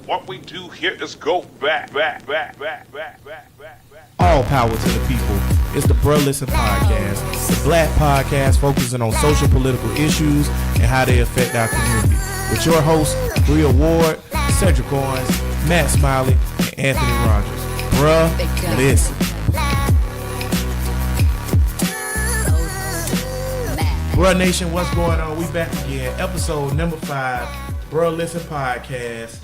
What we do here is go back. All power to the people. It's the Bruh Listen Podcast, the black podcast focusing on social political issues and how they affect our community. With your hosts, Bria Ward, Cedric Owens, Matt Smiley, and Anthony Rogers. Bruh Listen. Bruh Nation, what's going on? We back again. Episode number 5, Bruh Listen Podcast.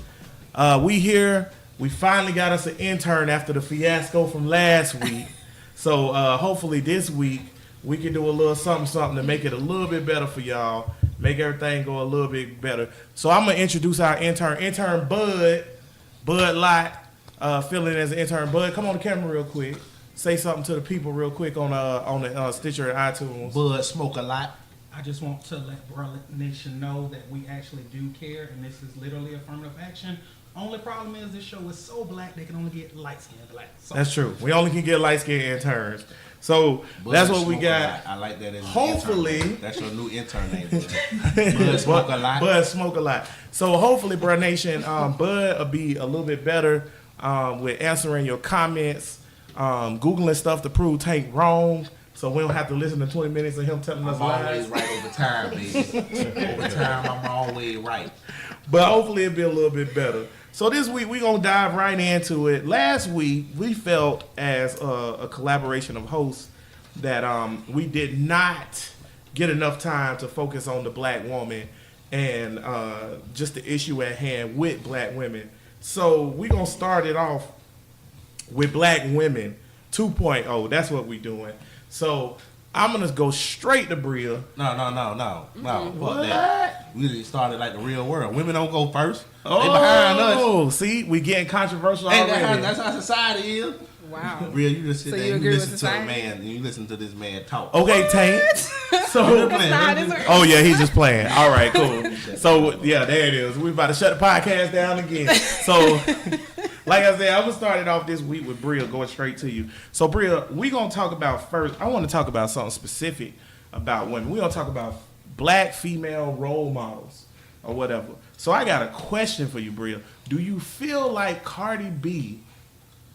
We here. We finally got us an intern after the fiasco from last week. So hopefully this week we can do a little something to make it a little bit better for y'all. Make everything go a little bit better. So I'm going to introduce our intern Bud Lott, filling as an intern. Bud, come on the camera real quick. Say something to the people real quick on the Stitcher and iTunes. Bud Smoka Lott. I just want to let Bruh Nation know that we actually do care, and this is literally affirmative action. Only problem is this show is so black they can only get light-skinned black. So That's true. We only can get light-skinned interns. So that's what we got. I like that. As hopefully, that's your new intern name. Bud Smoka Lott. Bud Smoka Lott. So hopefully, Bruh Nation, Bud will be a little bit better with answering your comments, Googling stuff to prove Tank wrong. So we don't have to listen to 20 minutes of him telling us lies. I'm always right over time, baby. Over time, I'm always right. But hopefully it'll be a little bit better. So this week we're going to dive right into it. Last week we felt as a collaboration of hosts that we did not get enough time to focus on the black woman and just the issue at hand with black women. So we're going to start it off with Black Women 2.0. That's what we're doing. So I'm going to go straight to Bria. No. Fuck that. We started like the real world. Women don't go first. Oh, they behind us. Oh, see, we getting controversial already. That's how society is. Wow. Bria, you just sit So there you and agree you with listen to a society? man and you listen to this man talk. Okay, Tank. So, oh yeah, he's just playing. All right, cool. So yeah, there it is. We about to shut the podcast down again. So, like I said, I'm gonna start it off this week with Bria, going straight to you. So Bria, we gonna talk about first. I want to talk about something specific about women. We gonna talk about black female role models or whatever. So I got a question for you, Bria. Do you feel like Cardi B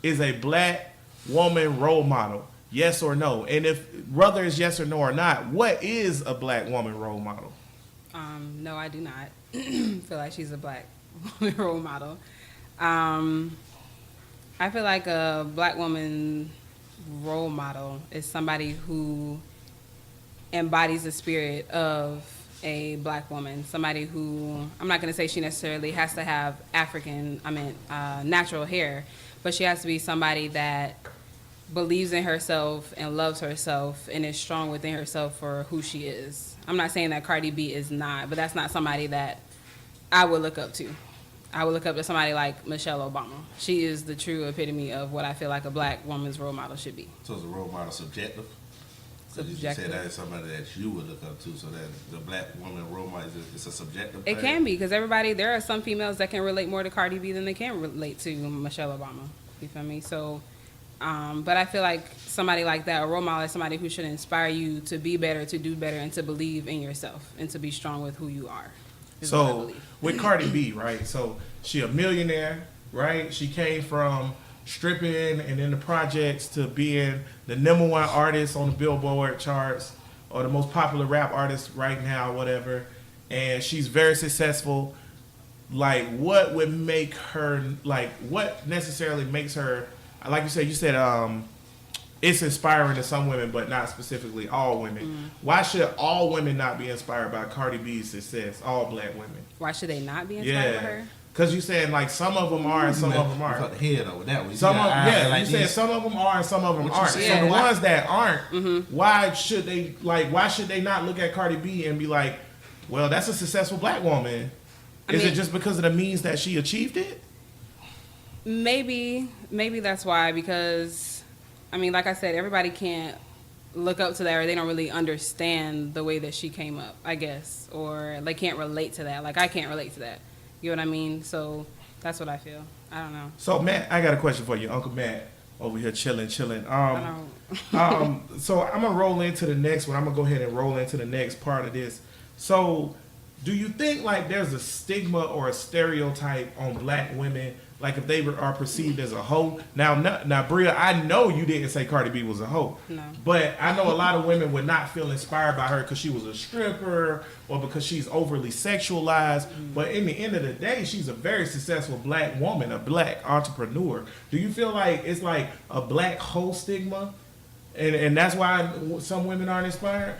is a black woman role model? Yes or no? And if whether it's yes or no or not, what is a black woman role model? No, I do not feel like she's a black woman role model. I feel like a black woman role model is somebody who embodies the spirit of a black woman. Somebody who, I'm not going to say she necessarily has to have natural hair, but she has to be somebody that believes in herself and loves herself and is strong within herself for who she is. I'm not saying that Cardi B is not, but that's not somebody that I would look up to. I would look up to somebody like Michelle Obama. She is the true epitome of what I feel like a black woman's role model should be. So is a role model subjective? So you just said that is somebody that you would look up to, so that the black woman role model is a subjective thing? It can be, because there are some females that can relate more to Cardi B than they can relate to Michelle Obama. You feel me? So, but I feel like somebody like that, a role model, is somebody who should inspire you to be better, to do better, and to believe in yourself, and to be strong with who you are. So with Cardi B, right? So she a millionaire, right? She came from stripping and in the projects to being the #1 artist on the Billboard charts, or the most popular rap artist right now, whatever. And she's very successful. Like, what would make her, like, what necessarily makes her, like you said, it's inspiring to some women, but not specifically all women. Mm-hmm. Why should all women not be inspired by Cardi B's success? All black women. Why should they not be inspired by her? Because you saying like some of them are and some of them aren't. Cut the head over that one. You said some of them are and some of them aren't. So the ones that aren't, why should they not look at Cardi B and be like, well, that's a successful black woman? Is it just because of the means that she achieved it? Maybe that's why, because like I said, everybody can't look up to that, or they don't really understand the way that she came up, I guess, or they can't relate to that. Like, I can't relate to that. You know what I mean? So that's what I feel. I don't know. So Matt, I got a question for you, Uncle Matt, over here chilling. So I'm gonna roll into the next one. I'm gonna go ahead and roll into the next part of this. So do you think like there's a stigma or a stereotype on black women? Like if they are perceived as a hoe. Now, Bria, I know you didn't say Cardi B was a hoe. No. But I know a lot of women would not feel inspired by her because she was a stripper or because she's overly sexualized. But in the end of the day, she's a very successful black woman, a black entrepreneur. Do you feel like it's like a black hoe stigma? And that's why some women aren't inspired?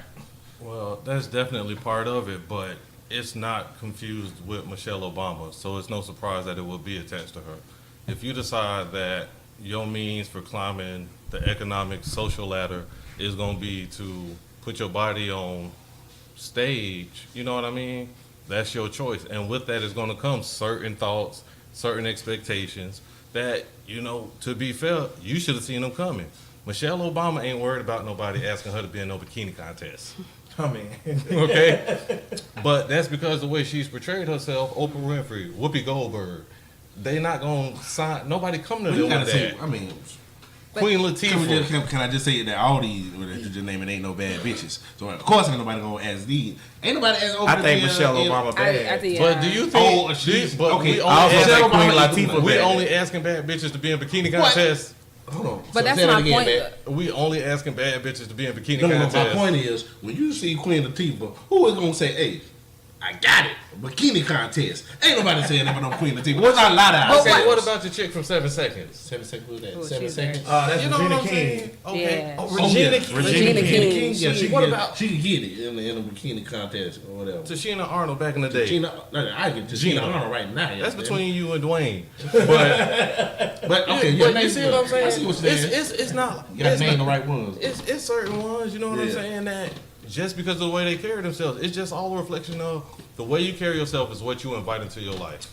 Well, that's definitely part of it, but it's not confused with Michelle Obama, so it's no surprise that it will be attached to her. If you decide that your means for climbing the economic social ladder is going to be to put your body on stage, you know what I mean? That's your choice. And with that is going to come certain thoughts, certain expectations that, you know, to be fair, you should have seen them coming. Michelle Obama ain't worried about nobody asking her to be in no bikini contest. Come in. Okay? But that's because the way she's portrayed herself, Oprah Winfrey, Whoopi Goldberg, they not going to sign, nobody come to them with that. I mean, Queen Latifah. can I just say that all these, what you just name it, ain't no bad bitches. So of course ain't nobody gonna ask these. Ain't nobody ask Oprah. I think Michelle Obama bad. I think, But do you think? Okay. We I also only, think Queen asking, Latifah we bad. only asking bad bitches to be in bikini contests. Hold on. But that's my point. We only asking bad bitches to be in bikini No, contests. my point is, when you see Queen Latifah, who is gonna say, "Hey, I got it"? Bikini contest. Ain't nobody saying that about no Queen Latifah. What's not a lot of Okay, what about your chick from 7 Seconds? 7 seconds? Who's that? Oh, 7 she's seconds. That's You know what Regina I'm King. saying? Okay. Yeah. Oh, Regina Regina King. Yeah, she What can about- she can get it in a bikini contest or whatever. Tashina Arnold back in the day. I get Gina Arnold right now. That's between you and Dwayne. But okay, But you see what I'm saying? I see what you're saying. It's not. You gotta it's name not- the right ones. It's certain ones, you know what I'm Yeah. saying, that just because of the way they carry themselves, it's just all a reflection of the way you carry yourself is what you invite into your life.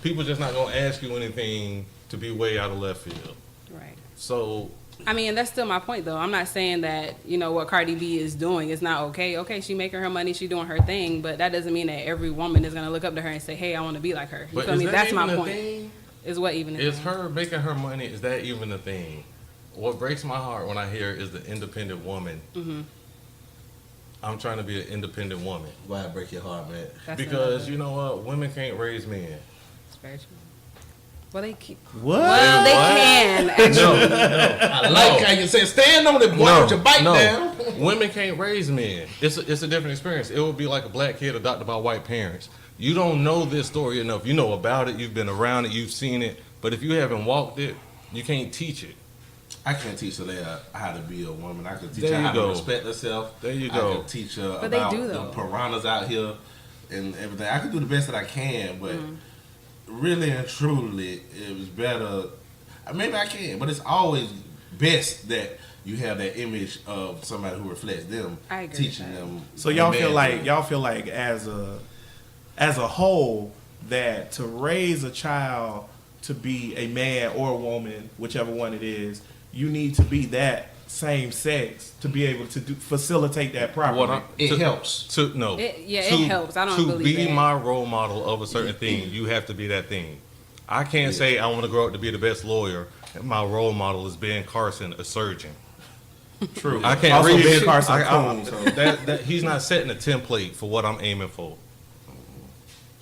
People just not gonna ask you anything to be way out of left field. Right. So I mean, that's still my point, though. I'm not saying that, you know, what Cardi B is doing is not okay. Okay, she making her money, she doing her thing, but that doesn't mean that every woman is going to look up to her and say, hey, I want to be like her. You but feel is me? that That's even my a point. thing? Is what even Is is her making her money, is that even a thing? What breaks my heart when I hear is the independent woman. Mm-hmm. I'm trying to be an independent woman. Why it break your heart, man? That's Because another- you know what? Women can't raise men. It's very true. Well, they keep. What? Well, they What? can. Actually. I like how you say, stand on it, boy, with your bite down. Women can't raise men. It's a different experience. It would be like a black kid adopted by white parents. You don't know this story enough. You know about it. You've been around it. You've seen it. But if you haven't walked it, you can't teach it. I can't teach her how to be a woman. I can teach There her you how go. to respect herself. There you I go. can teach her But they about do, the though. piranhas out here and everything. I can do the best that I can, but really and truly, it was better. Maybe I can, but it's always best that you have that image of somebody who reflects them, I agree teaching with that. them. So y'all feel like as a whole that to raise a child to be a man or a woman, whichever one it is, you need to be that same sex to be able to facilitate that properly. It helps. It helps. I don't to believe be that. my role model of a certain thing, you have to be that thing. I can't say I want to grow up to be the best lawyer, and my role model is Ben Carson, a surgeon. True. I can't Also, read Ben shit. Carson I- coon, so. that he's not setting a template for what I'm aiming for.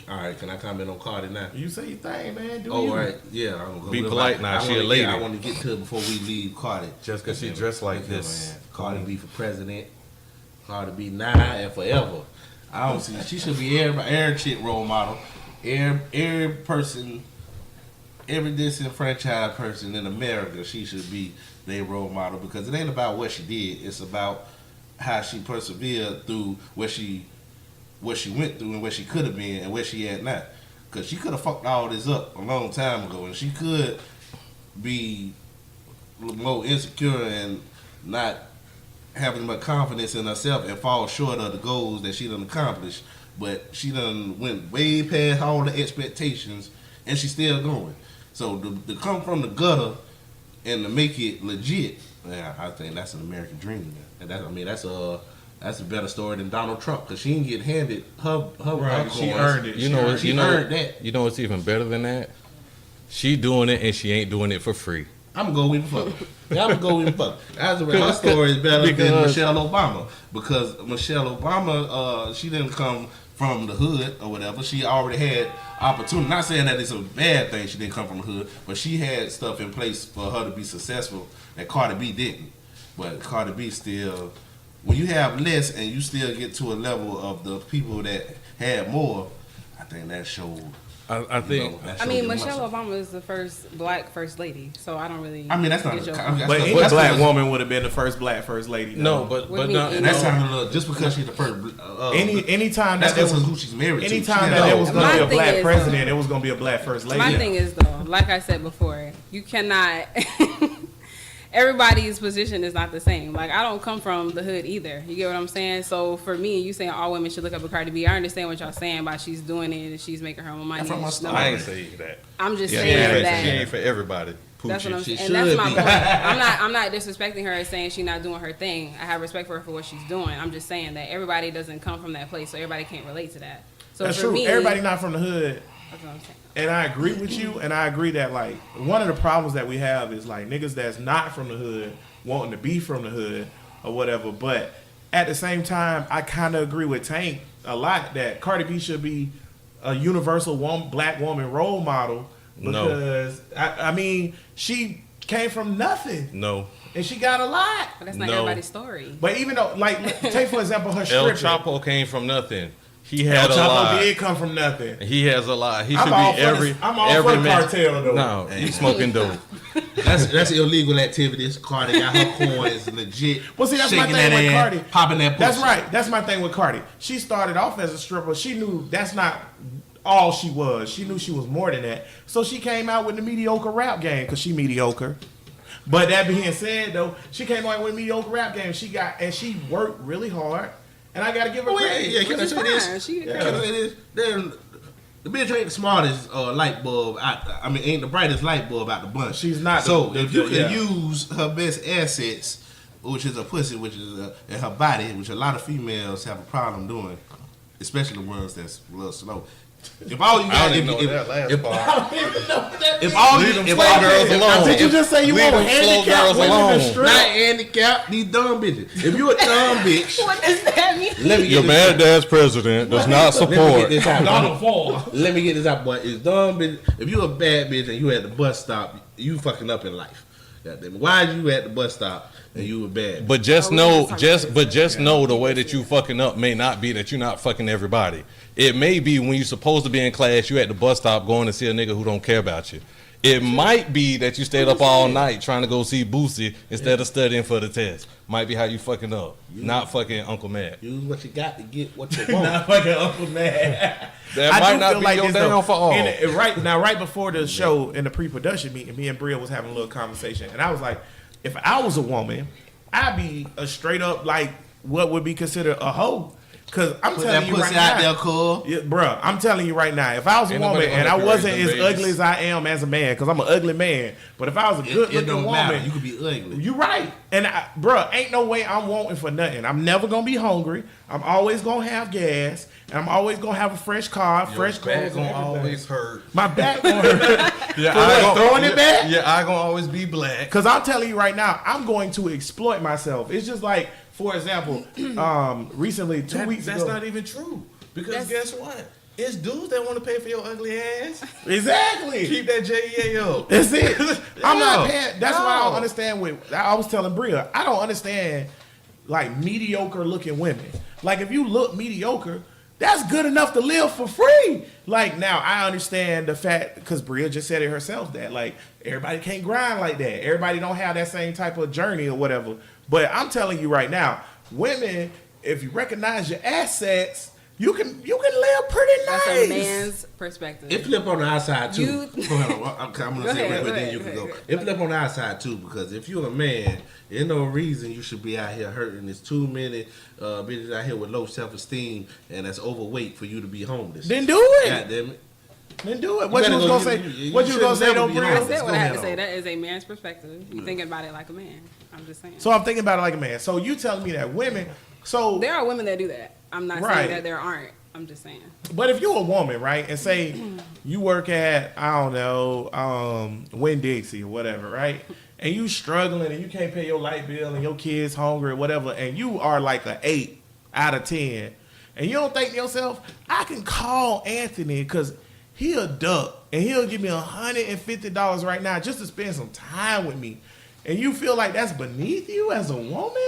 All right, can I comment on Cardi now? You say your thing, man. Do Oh, you? right. Yeah. I'm gonna Be go polite back. now, I she a wanna- lady. Yeah, I want to get to it before we leave Cardi. Just 'cause she dressed like Okay, this. man. Cardi B for president. Cardi B now and forever. I don't see. She should be every chick role model. Every person, every disenfranchised person in America, she should be their role model because it ain't about what she did. It's about how she persevered through what she went through and where she could have been and where she at now. Because she could have fucked all this up a long time ago, and she could be more insecure and not having much confidence in herself and fall short of the goals that she done accomplished. But she done went way past all the expectations, and she's still going. So to come from the gutter and to make it legit, yeah, I think that's an American dream. And that's a better story than Donald Trump because she didn't get handed her Right. She earned it. You know, She earned that. You know what's even better than that? She doing it and she ain't doing it for free. I'm gonna go even further. Yeah, I'm gonna go even further. Her story is better than Because- Michelle Obama because Michelle Obama, she didn't come from the hood or whatever. She already had opportunity. Not saying that it's a bad thing she didn't come from the hood, but she had stuff in place for her to be successful that Cardi B didn't. But Cardi B still, when you have less and you still get to a level of the people that had more, I think that showed. I think. I mean, Michelle Obama is the first black first lady, so I don't really. I mean, that's not. But any black woman would have been the first black first lady. No, but no, and that sounded a little just because she's the first. Anytime that's that who she's married to. Anytime that there was going to be a black president, it was going to be a black first lady. My thing is though, like I said before, you cannot. Everybody's position is not the same. Like, I don't come from the hood either. You get what I'm saying? So for me, you saying all women should look up to Cardi B, I understand what y'all saying about she's doing it and she's making her own money. I ain't saying that. I'm just saying that she ain't for everybody. That's what I'm saying. And that's my point. I'm not disrespecting her as saying she's not doing her thing. I have respect for her for what she's doing. I'm just saying that everybody doesn't come from that place, so everybody can't relate to that. So that's for true. Me, everybody not from the hood. That's what I'm saying. And I agree with you, and I agree that, like, one of the problems that we have is, like, niggas that's not from the hood wanting to be from the hood or whatever. But at the same time, I kind of agree with Tank a lot that Cardi B should be a universal black woman role model because, I mean, she came from nothing. No. And she got a lot. But that's not everybody's story. But even though, like, take, for example, her El stripping. Chapo came from nothing. He had a lot. Did come from nothing. He has a lot. He should be I'm all for the cartel though. No, you smoking dope. That's illegal activities. Cardi got her coins legit. Well, see, that's my thing with Cardi. Popping that pussy. That's right. That's my thing with Cardi. She started off as a stripper. She knew that's not all she was. She knew she was more than that. So she came out with the mediocre rap game because she mediocre. But that being said, though, she came out with a mediocre rap game. She worked really hard. And I gotta give her credit. Yeah, can I say this? The bitch ain't the smartest light bulb ain't the brightest light bulb out the bunch. She's not. So if you can use her best assets, which is a pussy, which is and her body, which a lot of females have a problem doing, especially the ones that's a little slow. If all you got, if girls alone, did you just say you want handicapped women to strip? Not handicapped, these dumb bitches. If you a dumb bitch, what does that mean? Your bad dad's president does not support. Let me get this out, boy. It's dumb bitch. If you a bad bitch and you at the bus stop, you fucking up in life. Goddamn. Why are you at the bus stop and you were bad? But just know the way that you fucking up may not be that you're not fucking everybody. It may be when you're supposed to be in class, you at the bus stop going to see a nigga who don't care about you. It might be that you stayed up all night trying to go see Boosie instead of studying for the test. Might be how you fucking up. Not fucking Uncle Matt. Use what you got to get what you want. Not fucking Uncle Matt. That might not be your downfall. Right before the show in the pre-production meeting, me and Bria was having a little conversation, and I was like, if I was a woman, I'd be a straight up like what would be considered a hoe. Cause I'm telling you right now, there, cool. Yeah, bruh, I'm telling you right now, if I was a woman and I wasn't as ugly as I am as a man, cause I'm an ugly man, but if I was a good looking woman, you could be ugly. You right, and bruh, ain't no way I'm wanting for nothing. I'm never gonna be hungry. I'm always gonna have gas, and I'm always gonna have a fresh car, fresh clothes. Gonna always hurt. My back gonna hurt. Throwing it back. Yeah, I gonna always be black. Cause I'm telling you right now, I'm going to exploit myself. It's just like. For example, recently, 2 weeks ago. That's not even true. Because guess what? It's dudes that want to pay for your ugly ass. Exactly. Keep that JEA up. That's it. I'm not paying. That's why I don't understand I was telling Bria, I don't understand, like, mediocre looking women. Like, if you look mediocre, that's good enough to live for free. Like, now, I understand the fact, because Bria just said it herself, that, like, everybody can't grind like that. Everybody don't have that same type of journey or whatever. But I'm telling you right now, women, if you recognize your assets, you can live pretty nice. That's a man's perspective. It flip on the outside too. I'm gonna say it quick, then you can go. It flip on the outside too, because if you're a man, there's no reason you should be out here hurting. There's too many bitches out here with low self-esteem and that's overweight for you to be homeless. Then do it. God damn it. Then do it. What you was gonna say? What you was gonna say? Don't bring. I said what I had to say. That is a man's perspective. You thinking about it like a man. I'm just saying. So I'm thinking about it like a man. So you telling me that women? So there are women that do that. I'm not saying that there aren't. I'm just saying. But if you're a woman, right, and say you work at, I don't know, Winn-Dixie or whatever, right, and you struggling and you can't pay your light bill and your kids hungry or whatever, and you are like an 8 out of 10, and you don't think to yourself, I can call Anthony because he a duck and he'll give me $150 right now just to spend some time with me, and you feel like that's beneath you as a woman?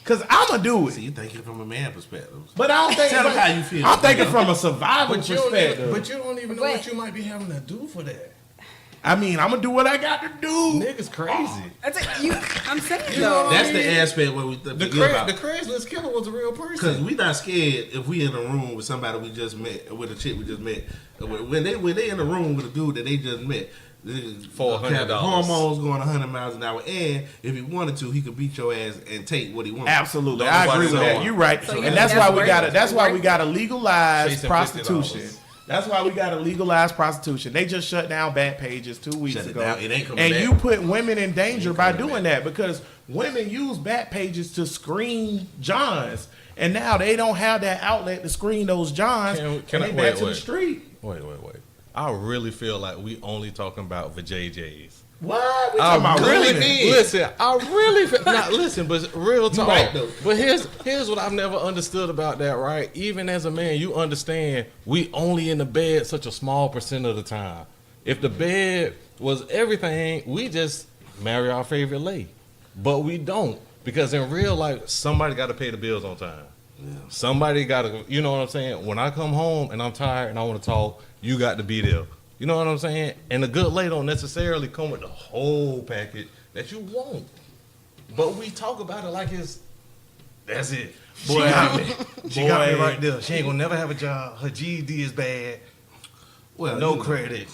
Because I'm going to do it. See, you thinking from a man perspective. But I don't think. Tell them how you feel. I'm thinking from a survival perspective. But you don't even know what you might be having to do for that. I mean, I'm going to do what I got to do. Niggas crazy. I'm saying though. That's the aspect where we The about. Craigslist killer was a real person. Because we not scared if we in a room with somebody we just met, with a chick we just met. When they in a room with a dude that they just met, $400. Hormones going 100 miles an hour, and if he wanted to, he could beat your ass and take what he wants. Absolutely, Don't I nobody agree with know that. it. You're right, So and that's why we got to. That's why we got to Chasing legalize $50. prostitution. That's why we got to legalize prostitution. They just shut down Back Pages 2 weeks Shut it ago, down. It ain't coming and back. you put women in danger by doing that because women use Back Pages to screen Johns, and now they don't have that outlet to screen those Johns. Can I and they back to the wait? street. Wait. I really feel like we only talking about vajayjays. What? We talking about really women? listen. I really not listen, but real talk. right, though. But here's what I've never understood about that. Right, even as a man, you understand we only in the bed such a small percent of the time. If the bed was everything, we just marry our favorite lady, but we don't because in real life, somebody got to pay the bills on time. Yeah. Somebody got to, you know what I'm saying? When I come home and I'm tired and I want to talk, you got to be there. You know what I'm saying? And a good lady don't necessarily come with the whole package that you want. But we talk about it like that's it. Boy, she got me right there. She ain't gonna never have a job. Her GED is bad. Well, No credit.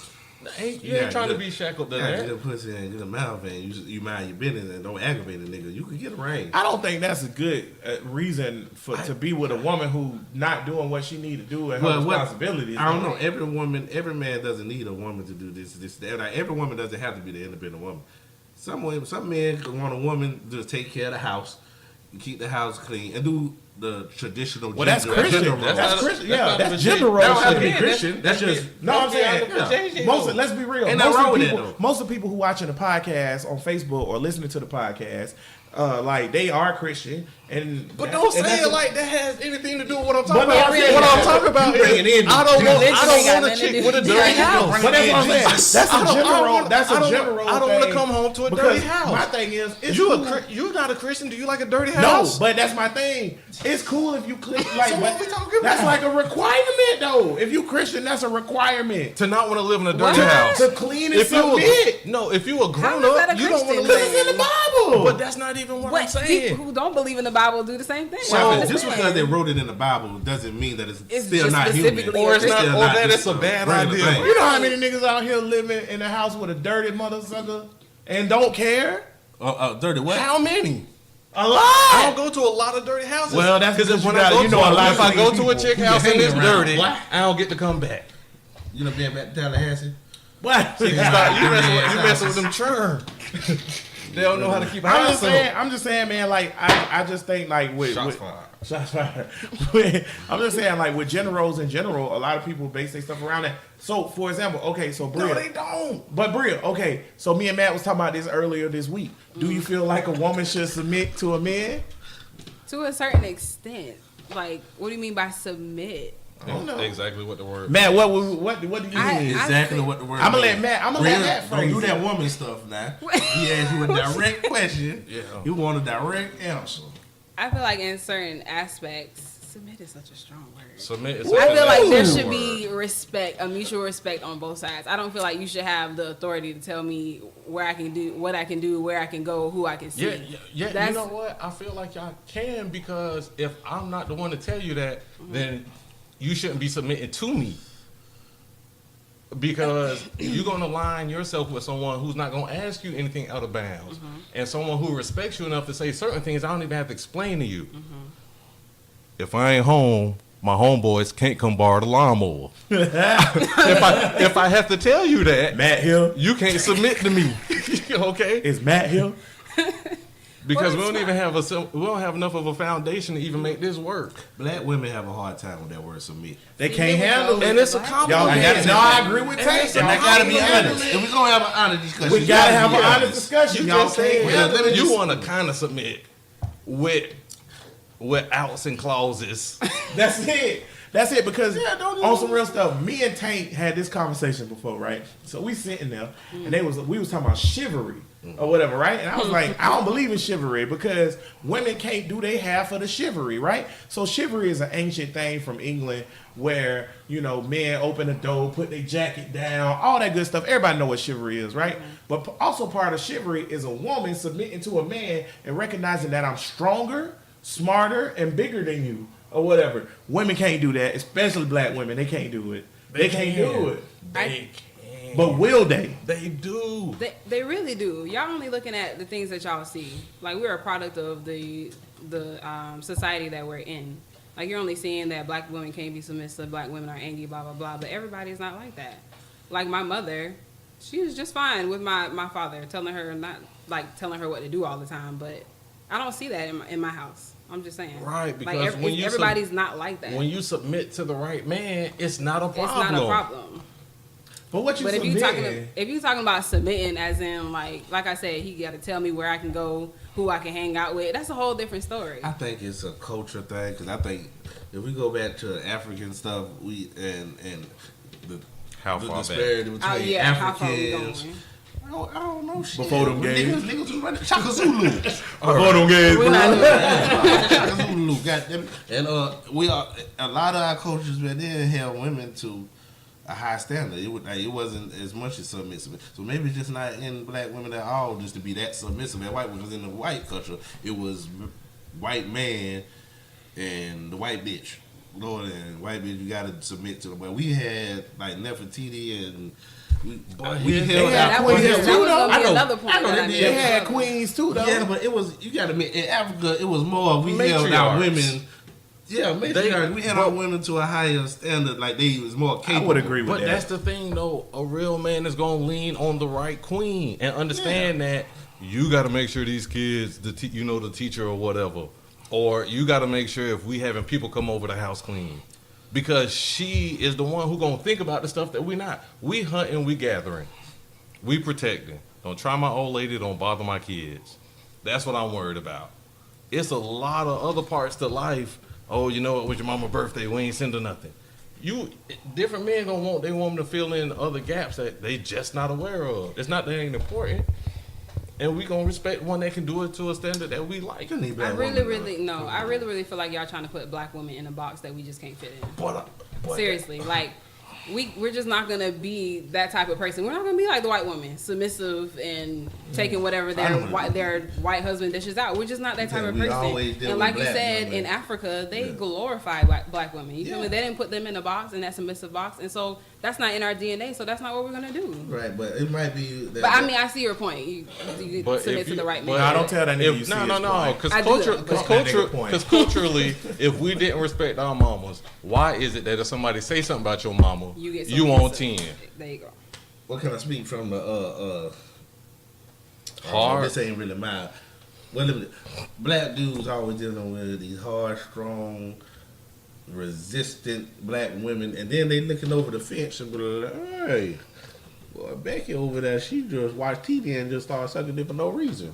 You ain't trying to be shackled to Get a that. pussy and get a mouth and you mind your business and don't aggravate a nigga. You can get a range. I don't think that's a good reason to be with a woman who not doing what she need to do and her responsibilities. I don't know. Every man doesn't need a woman to do this, that. Like, every woman doesn't have to be the independent woman. Some men want a woman to take care of the house, keep the house clean, and do the traditional. Well, that's gender Christian. role. That's Christian. Yeah, that's that's gender role. That don't have to be shit. Christian. That's just. No, I'm saying Yeah. let's be real. Ain't nothing wrong with that, though. Most of the people who watching the podcast on Facebook or listening to the podcast, like they are Christian, But don't say it like that has anything to do with what I'm talking But about. I'm saying- What I'm talking about You bring it in. I don't got want a nothing to chick do with a with dirty it. house. But that's what I'm saying. That's a general. That's a general. I don't want to thing. come home to a Because dirty house. My thing is, it's You cool. you're not a Christian. Do you like a dirty No, house? but that's my thing. It's cool if you clean. Like, So what we talking that's about? like a requirement, though. If you Christian, that's a requirement. To not want to live in a dirty What? house. To clean and If you submit. if you a grown How is that up, a you don't want to Christian live It's in the Bible. But that's not even what I'm What people saying. who don't believe in the Bible do the same thing. So, I just understand. because they wrote it in the Bible doesn't mean that it's still just not human. specifically Or it's It's not, still or that just it's a bad regular idea. thing. You know how many niggas out here living in a house with a dirty mother sucker and don't care? Dirty what? How many? A lot. I don't go to a lot of dirty houses. Well, that's because when you I gotta- go you to know a lot if of I go clean to a people chick who house hang and it's around. dirty, What? I don't get to come back. You know, being back to Tallahassee. What? You messing with them churn. They don't know how to keep a I'm house just saying. I'm just saying, man. Like I just think like with Shots with- fired. Shots fired. I'm just saying, like with gender roles in general, a lot of people base their stuff around that. So, for example, okay, so Bria, No, they don't. But Bria, okay, so me and Matt was talking about this earlier this week. Do you feel like a woman should submit to a man? To a certain extent. Like, what do you mean by submit? I don't know. Exactly what the word. Matt, what do you mean? Exactly what the word. I'm gonna means. let Real- Matt don't phrase do it. that woman stuff now. He asked you a direct question. Yeah. You want a direct answer. I feel like in certain aspects, submit is such a strong word. Submit is I feel like there Ooh. should be respect, a mutual respect on both sides. I don't feel like you should have the authority to tell me where I can do, what I can do, where I can go, who I can see. Yeah. That's- You know what? I feel like y'all can because if I'm not the one to tell you that, then you shouldn't be submitting to me. Because you're gonna align yourself with someone who's not gonna ask you anything out of bounds, and someone who respects you enough to say certain things I don't even have to explain to you. If I ain't home, my homeboys can't come borrow the lawnmower. if I have to tell you that, Matt Hill. you can't submit to me. Okay? Is Matt Hill? Because Well, we don't have enough of a foundation to even make this work. Black women have a hard time with that word submit. They can't handle it. And it's a Y'all compliment. gotta, no, I agree with Tate. And I gotta be honest. If we're gonna have an honest discussion, We you gotta have be an honest discussion. You Y'all just can't said Well, let me you just- want to kind of submit with with outs and clauses. That's it. That's it. Because on some real stuff, me and Tank had this conversation before, right? So we sitting there, and we was talking about chivalry or whatever, right? And I was like, I don't believe in chivalry because women can't do their half of the chivalry, right? So chivalry is an ancient thing from England where, you know, men open the door, put their jacket down, all that good stuff. Everybody know what chivalry is, right? But also part of chivalry is a woman submitting to a man and recognizing that I'm stronger, smarter, and bigger than you. Or whatever. Women can't do that, especially black women. They can't do it. They can't do it. They can. But will they? They do. They really do. Y'all only looking at the things that y'all see. Like, we're a product of the society that we're in. Like, you're only seeing that black women can't be submissive, black women are angry, blah, blah, blah. But everybody's not like that. Like, my mother, she was just fine with my father, telling her what to do all the time. But I don't see that in my house. I'm just saying. Right, because like everybody's not like that. When you submit to the right man, it's not a problem. It's not a problem. But if you talking about submitting, as in like I said, he got to tell me where I can go, who I can hang out with. That's a whole different story. I think it's a culture thing because I think if we go back to African stuff, and the How far disparity back? between how far we Africans. going? I don't know shit. Before them games. Niggas was running Shaka Zulu. Before them games. We're not doing that. Shaka Zulu, goddamn. And a lot of our cultures back then held women to a high standard. It wasn't as much as submissive. So maybe it's just not in black women at all just to be that submissive. And white women, in the white culture, it was white man and the white bitch. Lord, and white bitch, you gotta submit to them. But we had like Nefertiti and we held out queens too. Another point. They had queens too, though. Yeah, but you gotta admit, in Africa, it was more. We held our women. Yeah, we held our women to a higher standard. Like they was more capable. I would agree with that. But that's the thing, though. A real man is gonna lean on the right queen and understand that you got to make sure these kids, the teacher or whatever, or you got to make sure if we having people come over the house clean. Because she is the one who gonna think about the stuff that we not. We hunting, we gathering, we protecting. Don't try my old lady. Don't bother my kids. That's what I'm worried about. It's a lot of other parts to life. Oh, you know what? With your mama's birthday, we ain't sending nothing. Different men gonna want their woman to fill in other gaps that they just not aware of. It's not that ain't important. And we gonna respect one that can do it to a standard that we like. I really feel like y'all trying to put black women in a box that we just can't fit in. But Seriously, like we're just not gonna be that type of person. We're not gonna be like the white woman, submissive and taking whatever their white husband dishes out. We're just not that type of person. And like you said, in Africa, they glorify black women. You feel me? They didn't put them in a box, in that submissive box, and so that's not in our DNA. So that's not what we're gonna do. Right, but it might be. But I mean, I see your point. You submit to the right man. No, don't tell that nigga. Because culturally, if we didn't respect our mamas, why is it that if somebody say something about your mama, you on 10? There you go. What can I speak from the hard? This ain't really mine. Well, black dudes always dealing with these hard, strong, resistant black women, and then they looking over the fence and be like, "Hey, boy, Becky over there, she just watched TV and just started sucking dick for no reason.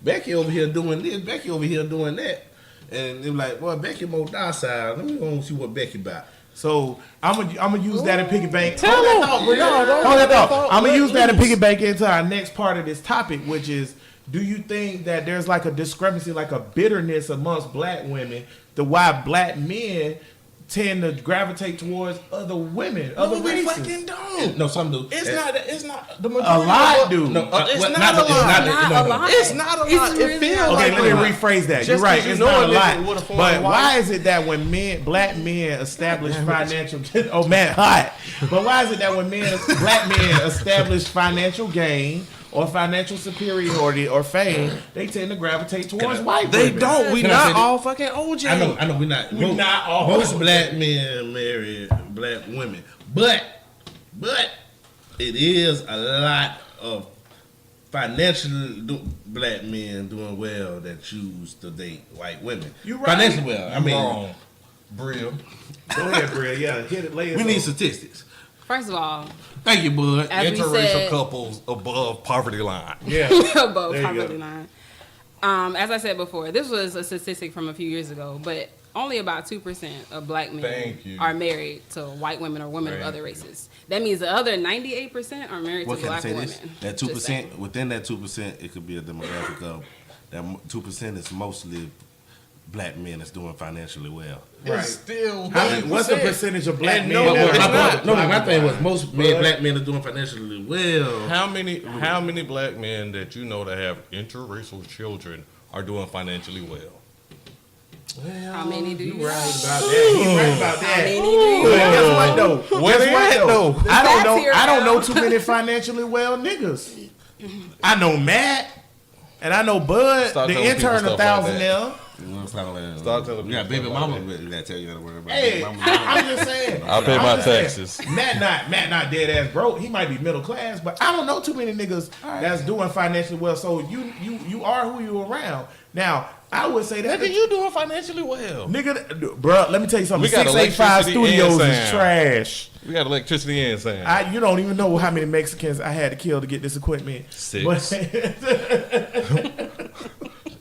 Becky over here doing this, Becky over here doing that." And they're like, "Boy, Becky more docile. Let me go and see what Becky about." So I'm gonna use that and piggyback. Hold that thought. I'm gonna use that and piggyback into our next part of this topic, which is: do you think that there's like a discrepancy, like a bitterness amongst black women, to why black men tend to gravitate towards other women, other races? Fucking don't. No, some do. It's not the majority. A lot do. No, it's well, not a lot. It's not a lot. It's not a lot. It's It feels Okay, like let me rephrase that. You're right. It's not a lot. But why is it that when black men establish financial But why is it that when black men establish financial gain or financial superiority or fame, they tend to gravitate towards white women? They don't. We not all fucking OJ. I know. We're not. Not all. Most black men marry black women, but it is a lot of financially black men doing well that choose to date white women. You right. Financially well. I mean, wrong. Bria. Go ahead, Bria. Yeah, hit it later. we need statistics. First of all, Thank you, bud. as we Interracial said, couples above poverty line. Yeah. above There you poverty go. line. As I said before, this was a statistic from a few years ago, but only about 2% of black men are married to white women or women of other races. That means the other 98% are married to black women. That 2%, within that 2%, it could be a demographic of that 2% is mostly black men that's doing financially well. Right. Still, what's the percentage of black men? My thing was most black men are doing financially well. How many black men that you know that have interracial children are doing financially well? Well, How many do you Right know? about that. He right about How that. many do you know? Guess what though? Where Guess they what, at, though? I don't know. Here I don't now. know too many financially well niggas. I know Matt, and I know Bud, Stop the telling people intern, stuff like 1,000 that. there. Start telling we got people baby stuff like mama. that. We gotta tell you gotta worry about Hey, baby mama. I'm just saying. I pay I'm my just saying. taxes. Matt not dead ass broke. He might be middle class, but I don't know too many niggas that's doing financially well. So you are who you around. Now I would say that Nigga, you doing financially well. nigga, bruh, let me tell you something. We got 685 electricity Studios and is sound. trash. We got electricity and sound. You don't even know how many Mexicans I had to kill to get this equipment. 6. But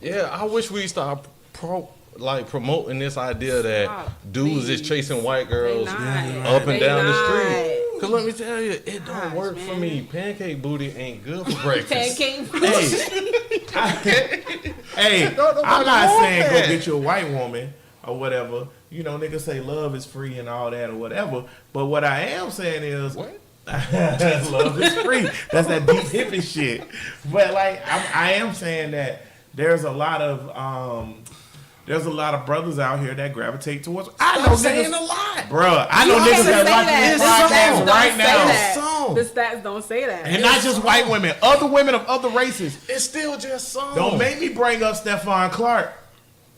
Yeah, I wish we stop promoting this idea that Stop, dudes is please. chasing white girls They not. up and They down the not. street. Cause let me tell you, it don't Gosh, work for man. me. Pancake booty ain't good for breakfast. Pancake. hey, Don't nobody I'm not want saying that. go get you a white woman or whatever. You know, niggas say love is free and all that or whatever. But what I am saying is, What? love is free. That's that deep hippie shit. But like, I am saying that there's a lot of brothers out here that gravitate towards. I know saying niggas, a lot. bruh. I know You niggas can't that say watch that. this The stats podcast right don't now. say Song. that. The stats don't say that. And not just white women, other women of other races. It's still just some. Don't make me bring up Stephon Clark.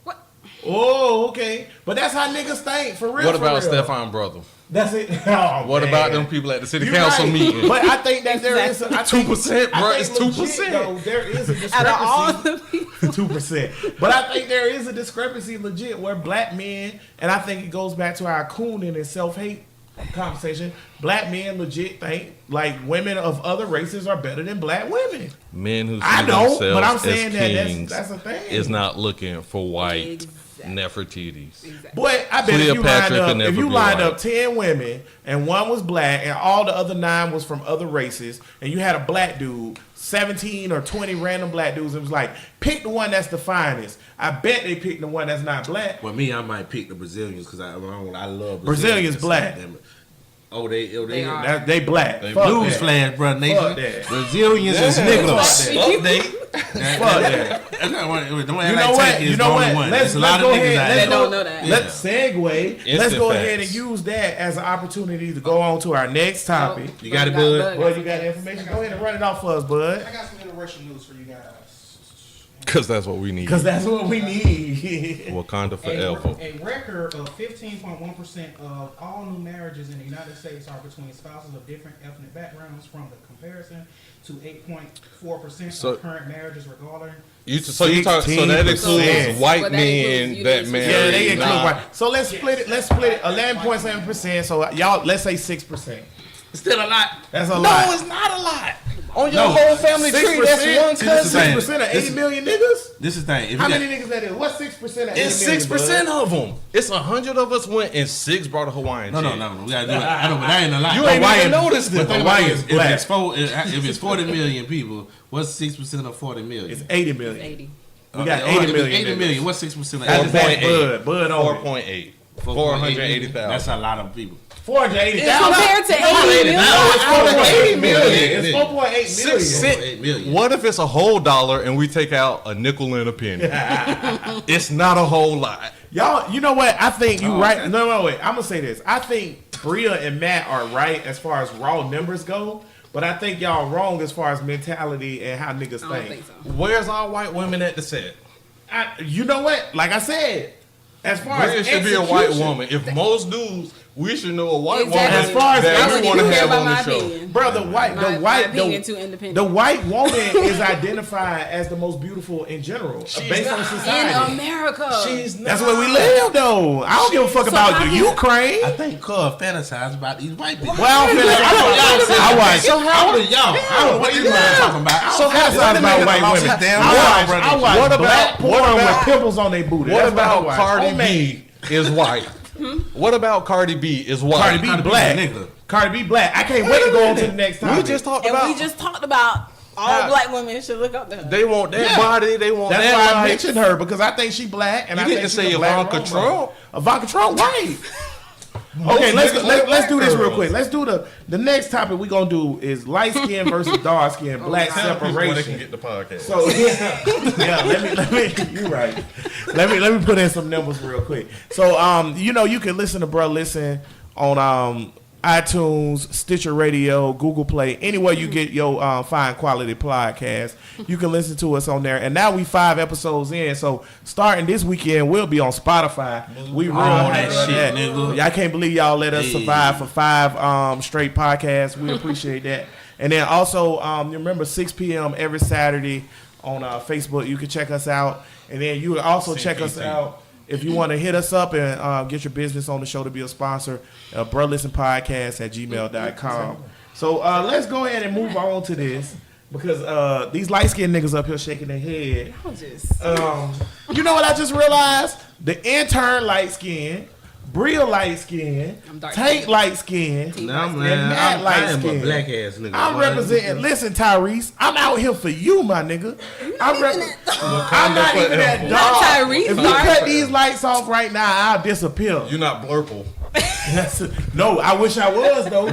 What? Oh, okay. But that's how niggas think, for real. What about for real. Stephon brother? That's it. Oh, What man. about them people at the city You council right. meeting? But I think that there is a, I think- 2%, bro. I It's think 2%. legit, though, there is a Out of all discrepancy. the people. 2%. But I think there is a discrepancy legit where black men, and I think it goes back to our cooning and self-hate conversation, black men legit think like women of other races are better than black women. Men who see I know, themselves but I'm as saying that kings that's a thing. is not looking for white Exactly. Nefertiti's. Exactly. Boy, I bet Cleopatra could never if you be lined white. up 10 women and one was black and all the other 9 was from other races, and you had a black dude, 17 or 20 random black dudes, and was like, pick the one that's the finest. I bet they picked the one that's not black. Well, me, I might pick the Brazilians because I love Brazilians black. They are. They black. They Fuck Blues that. flash, bro, nation. Fuck that. Brazilians is niggas. Fuck that. Fuck that. You know what? You know what? Let's a lot go of niggas ahead. out They there. don't know that. Let's segue. Let's Instant go ahead facts. and use that as an opportunity to go on to our next topic. You got it, Bud? Bud, you got the information? Go ahead and run it off for us, Bud. I got some interracial news for you guys. Because that's what we need. Because that's what we need. Wakanda forever. A record of 15.1% of all new marriages in the United States are between spouses of different ethnic backgrounds, from the comparison to 8.4% So- of current marriages regarding. So that includes 16%. white Well, that men includes that you. marry. Yeah, they include non- white. So let's split it. Let's split it. 11.7%. So y'all, let's say 6%. Still a lot. That's a No, lot. it's not a lot. On your No. whole family tree, 6%? that's one See, this is cousin. 6% of 80 million niggas? This is the thing. If How you got- many niggas that is? What's 6% of 80 It's million? 6% of them. It's 100 of us went and 6 brought a Hawaiian No, chick. we gotta do it. I know, but that ain't a lot. You ain't Hawaiian- even noticed it. But think Hawaii about is this. black. If it's 40 million people, what's 6% of 40 million? It's 80 million. 80. We got Okay, 80 million. 80 niggas. million. What's 6% of I just 80? asked Bud on it. 4.8. 480,000. That's a lot of people. 480,000. Compared to 80 million. No, it's 4.8 million. million. It's 4.8 million. Six- 8 million. What if it's a whole dollar and we take out a nickel and a penny? It's not a whole lot. Y'all, you know what? I think you right. okay. No, wait. I'm gonna say this. I think Bria and Matt are right as far as raw numbers go, but I think y'all wrong as far as mentality and how niggas I don't think so. Where's our white women at the set? You know what? Like I said, as far Bria as should be a white execution- woman. If most dudes We should know a white Exactly. woman As far as that I we wouldn't want to even care have about on my the show. opinion. Bro, the My opinion too independent. the white woman is identified as the most beautiful in general, based on in society. America. She's not. That's where we live, though. I don't give a fuck So about how the can- Ukraine. I think Cub fantasize about these white people. Well, I don't feel I watch. So how do y'all? I don't know what you mind talking about. So how about white women? I watch What about- black porn what about- with pimples on their booty. What That's I about watch. Cardi Homemade. B is white? What about Cardi B is white? Cardi B black. nigga. Cardi B black. I can't wait to go on to the next topic. We just talked and about. we just talked about all black women should look up to her. They want that body. They want That's that why I life. mentioned her because I think she black and You I think didn't she's say a black Ivanka role Trump. model. Ivanka Trump, right? Okay, let's do this real quick. Let's do the next topic we gonna do is light skin versus dark skin, black Tell people where they can separation. get the podcast. So yeah, let me. You right. Let me put in some numbers real quick. So you can listen to Bruh Listen on iTunes, Stitcher Radio, Google Play, anywhere you get your fine quality podcast. You can listen to us on there. And now we 5 episodes in, so starting this weekend, we'll be on Spotify. We real that happy shit, with nigga. I can't believe y'all let us survive for 5 straight podcasts. We appreciate that. And then also, you remember 6 p.m. every Saturday on Facebook. You can check us out. And then you can also check us out. If you want to hit us up and get your business on the show to be a sponsor, bruhlistenpodcast@gmail.com. So let's go ahead and move on to this because these light-skinned niggas up here shaking their head. I'll just- You know what I just realized? The intern light-skinned, Bria light-skinned, I'm dark Tank skinned. light-skinned, Nah, and man, Matt I am a light-skinned. black ass nigga. I'm boy. representing. Listen, Tyrese, I'm out here for you, my nigga. I'm not even that Not dog. Tyrese, If you dark. cut these lights off right now, I'll disappear. You're not blurple. No, I wish I was though.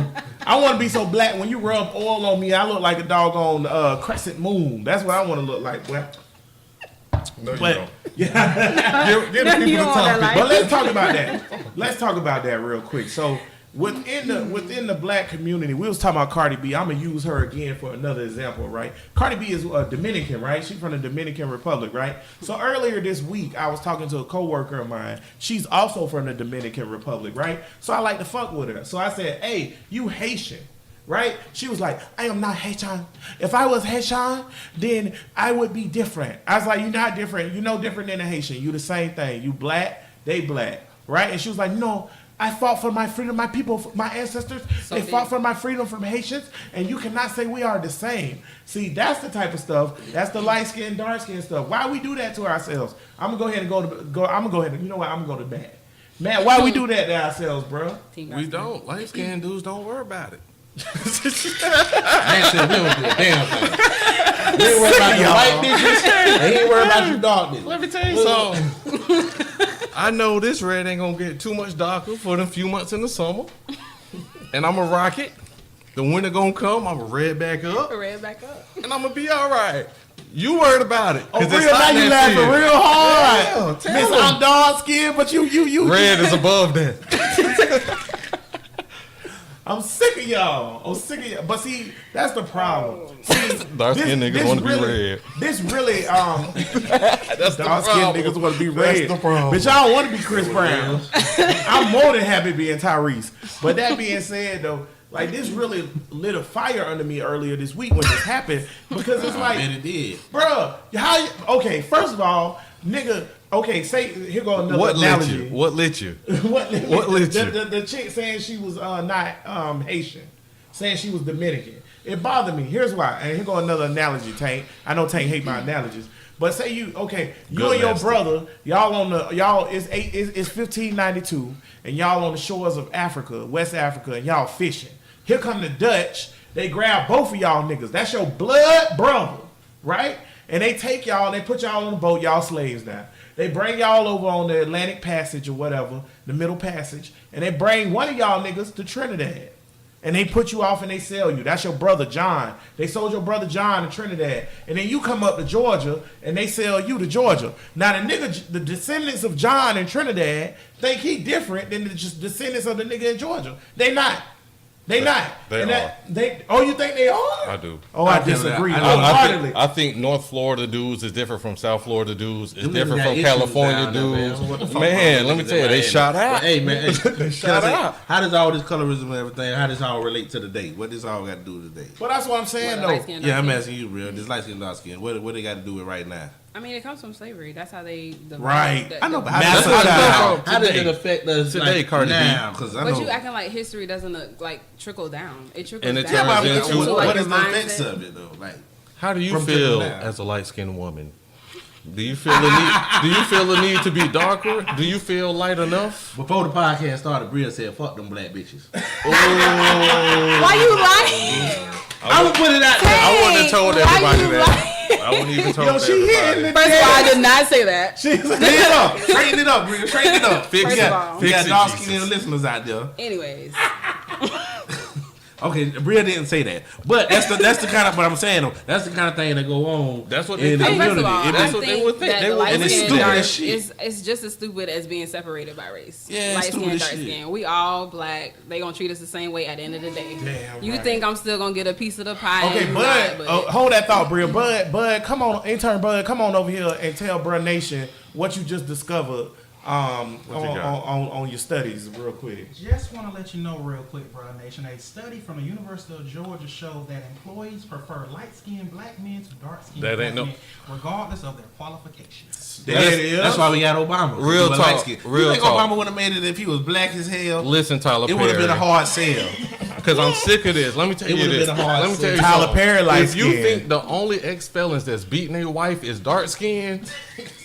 I want to be so black. When you rub oil on me, I look like a doggone crescent moon. That's what I want to look like. Boy. No, you But don't. yeah, Give the You people the don't want that topic. life. but let's talk about that. Let's talk about that real quick. So within the black community, we was talking about Cardi B. I'm gonna use her again for another example, right? Cardi B is Dominican, right? She's from the Dominican Republic, right? So earlier this week, I was talking to a coworker of mine. She's also from the Dominican Republic, right? So I like to fuck with her. So I said, "Hey, you Haitian?" Right? She was like, I am not Haitian. If I was Haitian, then I would be different. I was like, you're not different. You're no different than a Haitian. You the same thing. You black, they black. Right? And she was like, no, I fought for my freedom. My people, my ancestors, So they did- fought for my freedom from Haitians. And you cannot say we are the same. See, that's the type of stuff. That's the light skin, dark skin stuff. Why we do that to ourselves? I'm going to go ahead and I'm going to go ahead. You know what? I'm going to go to Matt. Matt, why we do that to ourselves, bro? Team We dark don't. Light skinned dudes don't worry about it. Man said we don't do a damn thing. We ain't worried about you white bitches. And he ain't worried about you dark bitches. Let me tell you something. I know this red ain't gonna get too much darker for them few months in the summer. And I'm a rocket. The winter gonna come, I'm gonna red back up. skin. Red back up. And I'm gonna be alright. You worried about it. Oh, 'cause real, it's now hot you in laughing that real hard. Yeah, tell Miss, them. I'm dark skinned, but you. Red is above that. I'm sick of y'all. I'm sick of y'all. But see, that's the problem. See, Dark-skinned niggas wanna be really, red. This really, That's the dark skinned problem. niggas want to be red. That's the problem. But y'all want to be Chris Brown. I'm more than happy being Tyrese. But that being said, though, like this really lit a fire under me earlier this week when this happened because it's like, And it did. bruh, okay, first of all, nigga, okay, say, here go another What lit analogy. you? What lit you? What lit you? The chick saying she was not Haitian, saying she was Dominican. It bothered me. Here's why. And here go another analogy, Tank. I know Tank hate my analogies. But say you Good and your master. brother, it's 1592, and y'all on the shores of Africa, West Africa, and y'all fishing. Here come the Dutch. They grab both of y'all niggas. That's your blood brother, right? And they take y'all, they put y'all on the boat, y'all slaves now. They bring y'all over on the Atlantic Passage or whatever, the Middle Passage, and they bring one of y'all niggas to Trinidad. And they put you off and they sell you. That's your brother John. They sold your brother John to Trinidad. And then you come up to Georgia and they sell you to Georgia. Now the descendants of John in Trinidad think he different than the descendants of the nigga in Georgia. They not. They not. They And are. Oh, you think they are? I do. Oh, I disagree. I Wholeheartedly. I think North Florida dudes is different from South Florida dudes. It's Them different niggas got from issues California down there, dudes. man. What the fuck Man, wrong let me with tell you, niggas they in shot Miami? out. Hey, man. They shot out. How does all this colorism and everything, how does all relate to the date? What does all got to do with the date? Well, that's what I'm saying, What, though. light skin, Yeah, dark I'm skin? asking you, real. This light skin, dark skin. What they got to do with right now? I mean, it comes from slavery. That's how they. Right. I know, but That's how what does it affect us Today, like, Cardi B. now? Because I But know. you acting like history doesn't like trickle down. It trickles And it down. Yeah, but I mean, turns into- what like, is your the effects mindset. of it though? Like, How do you From feel trickle down. as a light skinned woman? Do you feel the need? Do you feel the need to be darker? Do you feel light enough? before the podcast started, Bria said, "Fuck them black bitches." Why you lying? I would put it out there. I wouldn't have told Why everybody you that. I wouldn't even told Yo, she everybody. hitting it. First of all, I did not say that. Straighten it up, Bria. Straighten it up. Fix First it. of all. We got Fix it, dark Jesus. skinned listeners out there. Anyways, Okay, Bria didn't say that, but that's the kind of. But I'm saying though, that's the kind of thing that go on. That's what they in the think. first community. of all, It I is- what they think would think. that They the would- light and it's skin stupid dark as shit. is just as stupid as being separated by race. Yeah, it's light stupid skin, as dark shit. skin. We all black. They gonna treat us the same way at the end of the day. Damn You right. think I'm still gonna get a piece of the pie? Okay, and you Bud, not, hold that thought, Bria. Bud, come on, intern Bud, come on over here and tell Bruh Nation what you just discovered on you got? your studies, real quick. Just want to let you know real quick, Bro Nation. A study from the University of Georgia showed that employees prefer light-skinned black men to dark-skinned That black ain't no- men, regardless of their qualifications. There it is. That's why we got Obama. Real He was talk, light-skinned. real You think talk. Obama would have made it if he was black as hell? Listen, Tyler It would have been a Perry. hard sell. Because I'm sick of this. Let me tell It you would've this. been a hard Let me tell you Tyler something. Perry light If you skin. think the only ex-felons that's beating their wife is dark skinned,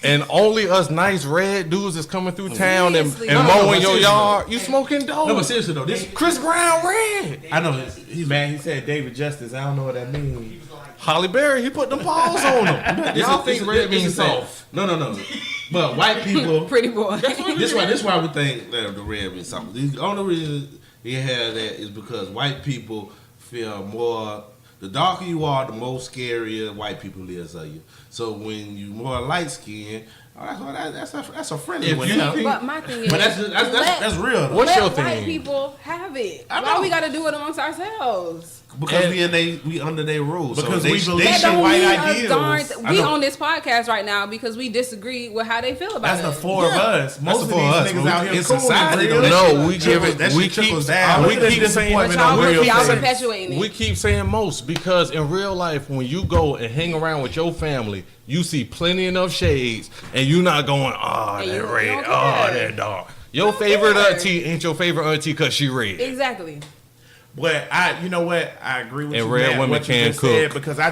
and only us nice red dudes is coming through town and Seriously. No, mowing but your seriously yard, you smoking No, but dope. seriously though, this Chris Brown red. I know he's Man, he said David Justice. I don't know what that means. Holly Berry, he put them paws on him. Y'all think red means soft. No. But white people. Pretty boy. This why we think that the red means something. The only reason you have that is because white people feel more. The darker you are, the more scarier white people is of you. So when you more light skinned, that's a friendly If one. you Yeah. think- But my thing is, But that's real. Though. What's let your white thing? people have it. I Why know. we gotta do it amongst ourselves? Because And- we under their rules. Because so we they, believe they That should don't white mean ideals. I we know. on this podcast right now because we disagree with how they feel about That's the it. four of us. Most of the these four of us, niggas but out we- here in cool society, and real. though, No, we give it. that We shit keep. trickles down. We Look at keep this saying. disappointment But y'all, on real y'all face. perpetuating it. We keep saying most because in real life, when you go and hang around with your family, you see plenty enough shades, and you not going, oh, And that you red, don't oh, care. that dark. Your don't favorite care. auntie ain't your favorite auntie because she red. Exactly. But you know what? I agree with And you. red Matt, women what you can just said, cook. because I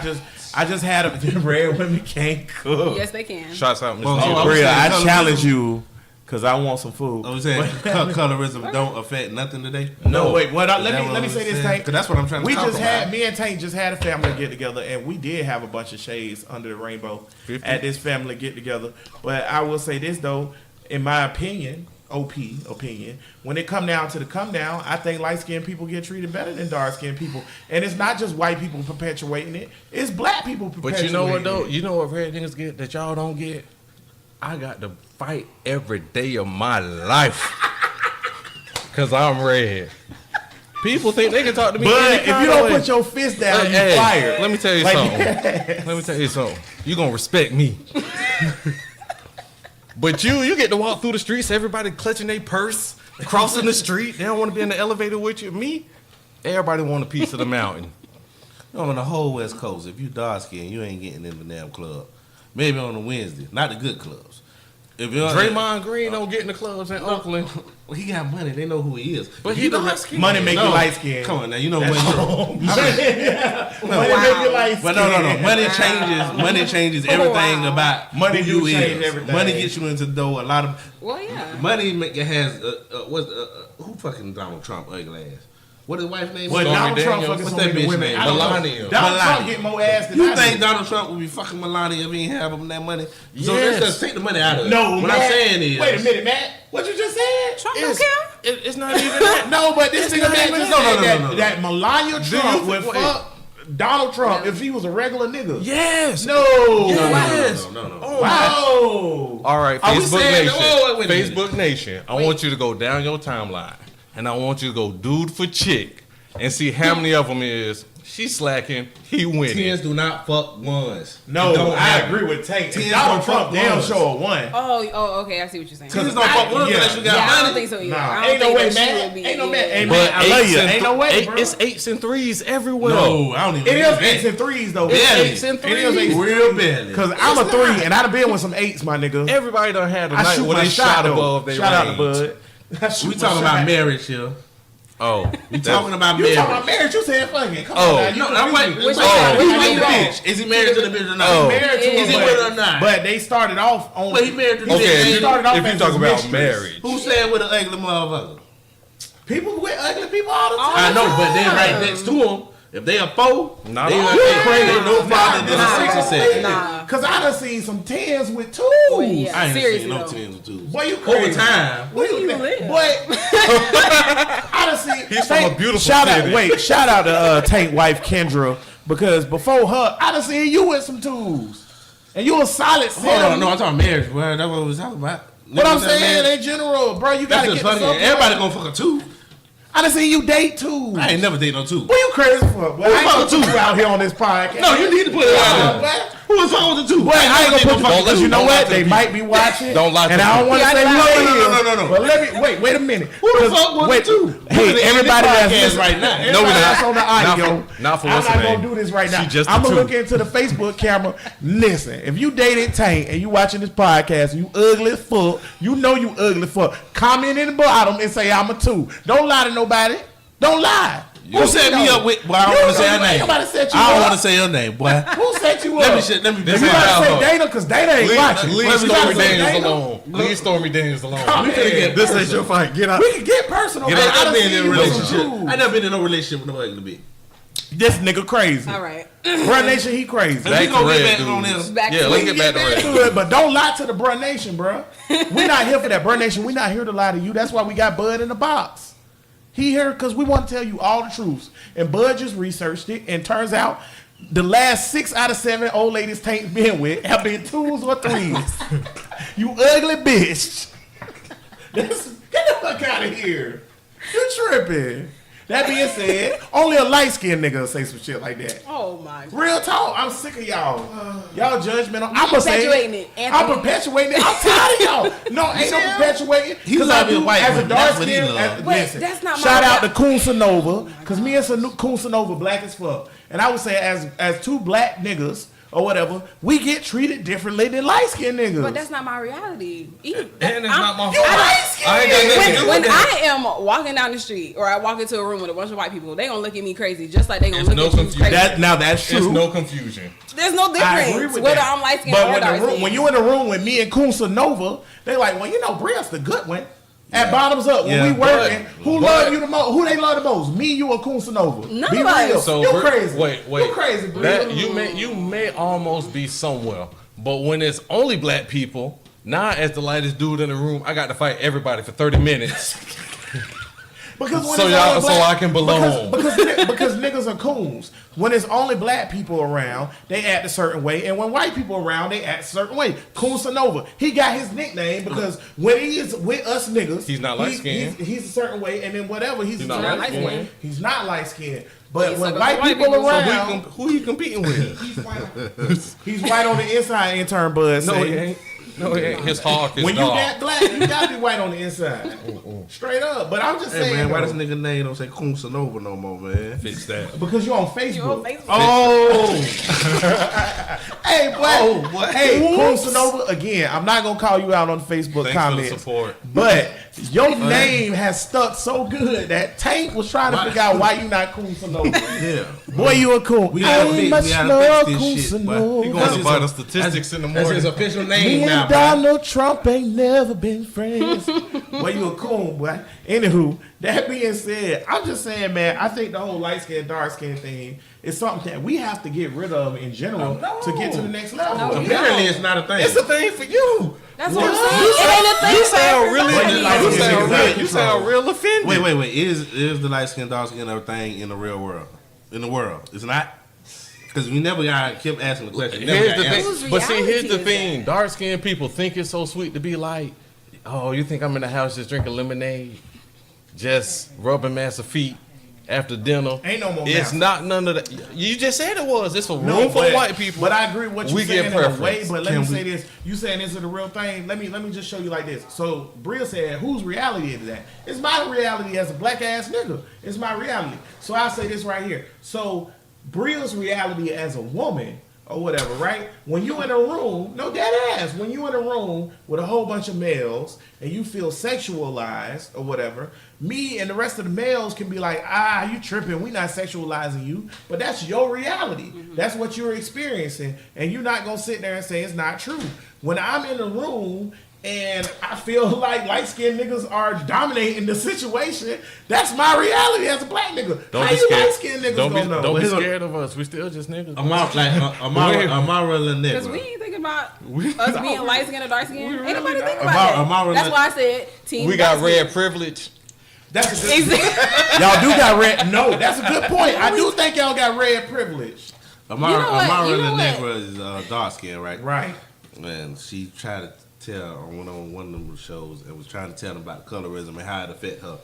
just had a red women can't cook. Yes, they can. Shots out, Mr. Well, G. I was Bria, saying I colorism- challenge you because I want some food. I was saying colorism don't affect nothing today. No, wait. What? Is that Let what me I'm say this, saying? Tank. 'Cause that's what I'm trying to We talk just had about. me and Tank just had a family get together, and we did have a bunch of shades under the rainbow 50. at this family get together. But I will say this though, in my opinion, opinion, when it come down to the come down, I think light skinned people get treated better than dark skinned people, and it's not just white people perpetuating it; it's black people perpetuating But you know what though? it. You know what red niggas get that y'all don't get? I got to fight every day of my life because I'm red. People think they can talk to me. But any if you kind don't of way. put your fist down, you Hey, fired. let me tell you Like- something. Let me tell you something. You gonna respect me. But you get to walk through the streets, everybody clutching their purse, crossing the street. They don't want to be in the elevator with you. Me, everybody want a piece of the mountain. No, on the whole West Coast, if you dark skinned, you ain't getting in the damn club. Maybe on a Wednesday, not the good clubs. If you're Draymond Green don't get in the clubs in Oakland. well, he got money. They know who he is. But If he you the dark re- skinned. Money make No. you light skinned. Come on now, you know when. Money make you light But no. skinned. Money changes everything Wow. about Money who do you change is. everything. Money gets you into the door. A lot of Well, yeah. money has who fucking Donald Trump ugly ass. What his wife name? Well, is? Donald Trump Daniels. fucking What's so that many bitch women. name? I don't know. Melania. Donald Trump Melania. get more ass than You I think do. Donald Trump would be fucking Melania if he ain't have him that money? So Yes. let's just take the money out of it. No, what Matt, I'm saying is, wait a minute, Matt. What you just said? Trump don't care. It's not even that. No, but this nigga Matt just No, said no. that Melania Trump you would think- fuck Donald Trump if he was a regular nigga. Yes. No. Yes. No. Oh, Wow. All right, Are we Facebook saying- Nation. wait a minute. Facebook Nation. I want you to go down your timeline, and I want you to go dude for chick, and see how many of them is she slacking, he winning. Tens do not fuck ones. No, It don't I happen. agree with Tank. Tens Donald don't Trump fuck damn ones. show a one. Oh, okay. I see what you're saying. Tens don't fuck ones Yeah. unless you got Yeah, I money. don't think so either. Nah, I don't ain't no think way, that she man. would be. Ain't no man. Hey, But man, I love you. and Ain't no way, bro. It's 8s and 3s everywhere. No, I don't even. It is think 8s that. and 3s though. Barely. 8s and It is 3s. 8s and Real 3s. barely. Cause I'm a 3 and I've been with some 8s, my nigga. Everybody done had a I night shoot where my they shot shot though. above their Shout out to range. Bud. I shoot We my talking shot. about marriage here. Oh, We talking about You marriage. talking about marriage? You said fucking. Come Oh. on, now. You No, I'm like, Which oh, one? he's Which one married you to the want? bitch. Is he married to the bitch or not? Oh. married to Is he him, with her or not? but they started off on. But he married to the okay. bitch. If He you, started off if you as talk his about mistress. marriage, Who said with an ugly motherfucker? People with ugly people all the time. I know, but they right next to him. If they a foe, Not they all. like Crazy. they no farther than a Nah. 6 or 7. Nah. Cause I done seen some 10s with 2s. Well, yeah. I ain't Seriously, seen no though. 10s or 2s. Boy, you crazy. Over time. Where you live? Boy, I done seen. He's from a beautiful shout city. Out, wait, shout out to Tank wife Kendra because before her, I done seen you with some 2s, and you a solid Hold on, 7. no, I'm talking marriage, bro. That's what we was talking about. But I'm Niggas that saying married- in general, bro, you that's gotta just get fucking. something. Everybody gonna fuck a 2. I done seen you date 2s. I ain't never date no 2. What you crazy for? Boy, I ain't fuck gonna with 2? put you out here on this podcast. No, you need to put it out there. Boy, Who was fucking with the 2? Boy, I ain't gonna put you Don't because you know lie what? to They the might be watching. Don't lie to and the I don't want to people. say who they is. No. But let me wait a minute. Who the 'Cause- fuck was wait, the 2? Hey, everybody that's listening right now. No, we're everybody not. that's on the audio. Not for I'm what's not her gonna name. do this right now. She just a I'm gonna two. look into the Facebook camera. Listen, if you dated Tank and you watching this podcast and you ugly as fuck, you know you ugly as fuck. Comment in the bottom and say I'm a 2. Don't lie to nobody. Don't lie. Who set me up with? Boy, I don't You want to say know, her name. nobody set you I don't up. want to say her name, boy. Who set you Let up? me shit. Let me. You This Let me ain't gotta how say her. Dana because Dana ain't watching. Leave Let me Stormy say Daniels Dana. alone. Leave Stormy Daniels alone. Come here. This ain't your fight. Get out. We can get personal. Get man. out. I I've done been seen in a you with some relationship. dudes. I never been in no relationship with no ugly bitch. This nigga crazy. All right. Bruh Nation, he crazy. We Back gonna to get red back on dudes. him. Back Yeah, to let's it. get back to red. To it, but don't lie to the Bruh Nation, bruh. We're not here for that, Bruh Nation. We're not here to lie to you. That's why we got Bud in the box. He here because we want to tell you all the truths. And Bud just researched it, and turns out the last 6 out of 7 old ladies Tank been with have been 2s or 3s. You ugly bitch. Get the fuck out of here. You tripping. That being said, only a light-skinned nigga will say some shit like that. Oh my God. Real talk. I'm sick of y'all. Y'all judgmental. I'm gonna say Perpetuating it, I'm Anthony. perpetuating it. I'm tired of y'all. No, ain't no perpetuating. He was 'Cause I out here do- white, as a but dark that's what he skin. love. Wait, that's not my Shout out to rap. Kunsanova, because me and Kunsanova black as fuck, and I would say as 2 black niggas or whatever, we get treated differently than light skinned niggas. But that's not my reality. Even, And it's not my you fault. light skinned. I ain't got nothing to do when with that. I am walking down the street or I walk into a room with a bunch of white people, they gonna look at me crazy just like they gonna There's look no at you confusion. crazy. Now that's There's true. no confusion. There's no I agree difference with whether that. I'm light skinned But or dark skinned. when you in the room with me and Kunsa Nova, they like, well, you know, Bria's the good one. At bottoms up, when Yeah, we working, who but- love you the most? Who they love the most? Me, you, or Kunsa Nova? None Be of us. real. So you we're- crazy. Wait. You crazy, Bria. That you may almost be somewhere, but when it's only black people, now as the lightest dude in the room, I got to fight everybody for 30 minutes. Because when So it's y'all- only so black- I can belong. Because niggas are coons. When it's only black people around, they act a certain way, and when white people around, they act a certain way. Kunsa Nova, he got his nickname because when he is with us niggas, He's not light-skinned. He's a certain way, and then whatever he's a not certain light-skinned. way. He's not light skinned. But He's when like white white people people. So around, Who he competing with? He's white. he's white on the inside. Intern Bud No, say. he ain't. No, he ain't. His hawk is When you dog. that black, you gotta be white on the inside. Straight up. But I'm just Hey saying, man, why though, this nigga name don't say Kunsanova no more, man? Fix that. because you're on Facebook. You on Facebook? Oh, Hey, boy. Oh, boy. Hey, Kunsanova, again, I'm not going to call you out on Facebook Thanks comments. for the support. But your name has stuck so good that Tank was trying to figure out why you not Kunsanova. yeah. Boy, you a coon. We gotta I fix- must we gotta love fix this shit, boy. He Kunsanova. He That's going his- to buy the statistics in the That's morning. his official Me name and now, man. Donald Trump ain't never been friends. Boy, you a coon, boy. Anywho, that being said, I'm just saying, man, I think the whole light skin, dark skin thing is something that we have to get rid of in general to get to the next level. No, we Apparently, it's not a thing. It's a thing for you. That's what I'm saying. It ain't a thing. You for sound really, everybody. you sound real offended. Wait. Is the light skin, dark skin, everything in the real world? In the world, it's not. Because we never got kept asking the question. Never Here's got the answered. thing. Whose But see, here's reality the is thing. that? Dark skinned people think it's so sweet to be like, oh, you think I'm in the house just drinking lemonade, just rubbing massive feet, after dinner. Ain't no more It's master. not none of that. You just said it was. It's a room No, full but, of white people. But I agree with what We you're get saying in a way. preference. But let Can me we- say this: you saying this is the real thing? Let me just show you like this. So Bria said, "Whose reality is that?" It's my reality as a black ass nigga. It's my reality. So I say this right here. So Bria's reality as a woman or whatever, right? When you in a room, no dead ass. When you in a room with a whole bunch of males and you feel sexualized or whatever, me and the rest of the males can be like, you tripping. We not sexualizing you, but that's your reality. That's what you're experiencing, and you're not gonna sit there and say it's not true. When I'm in a room and I feel like light-skinned niggas are dominating the situation, that's my reality as a black nigga. Don't How be you scared. light-skinned niggas Don't be, gonna know? don't be Here's a- scared of us. We still just niggas. Amara Because we Negro. ain't thinking about us being light skin or dark skin. Ain't nobody thinking about Amara- that. That's why I said team. We got dark red skin. privilege. That's a good Exactly. Y'all do got red. No, that's a good point. I do think y'all got red privilege. Amara You know what? You know what? Negra is dark skin, right? Right. And she tried to tell on one of them shows and was trying to tell them about colorism and how it affect her.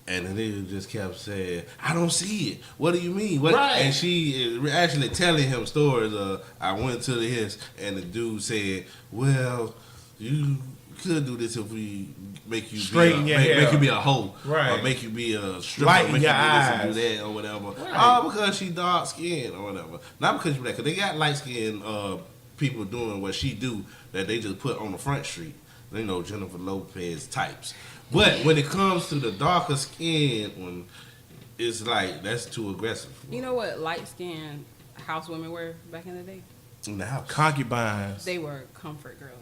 And the nigga just kept saying, "I don't see it. What do you mean?" What? Right. And she is actually telling him stories. I went to his, and the dude said, "Well, you could do this if we make you Straighten your hair make you up. be a hoe, Right. or make you be a stripper, Lighten make your you do this eyes. and do that or whatever." Right. Oh, because she dark skinned or whatever. Not because she black. Cause they got light skinned people doing what she do that they just put on the front street. You know, Jennifer Lopez types. But when it comes to the darker skin one, it's like that's too aggressive. You know what light skinned housewomen were back in the day? In the house. Concubines. They were comfort girls.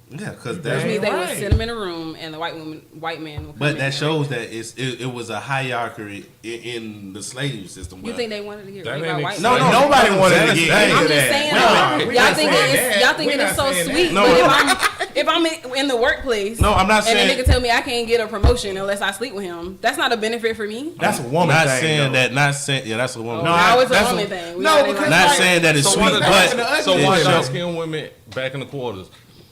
Yeah, because Which that's. means they would right. sit them in a room and the white man would come But in that and shows rape that it was a hierarchy in the slave system. them. You think they wanted to get That raped by ain't white ex- No, men? nobody wanted to get Hey, into I'm that. just saying, Wait, like, we y'all not thinking saying it's that. y'all thinking We it's not so saying sweet. that. But if I'm in the workplace, No, I'm not and saying. a nigga tell me I can't get a promotion unless I sleep with him, that's not a benefit for me. That's a woman not thing. saying though. that. Not saying. Yeah, that's a woman. No, thing. now it's a that's woman a- thing. We no, gotta because like- Not like- saying that it's So sweet, what about- but So why Yeah. dark skinned women back in the quarters?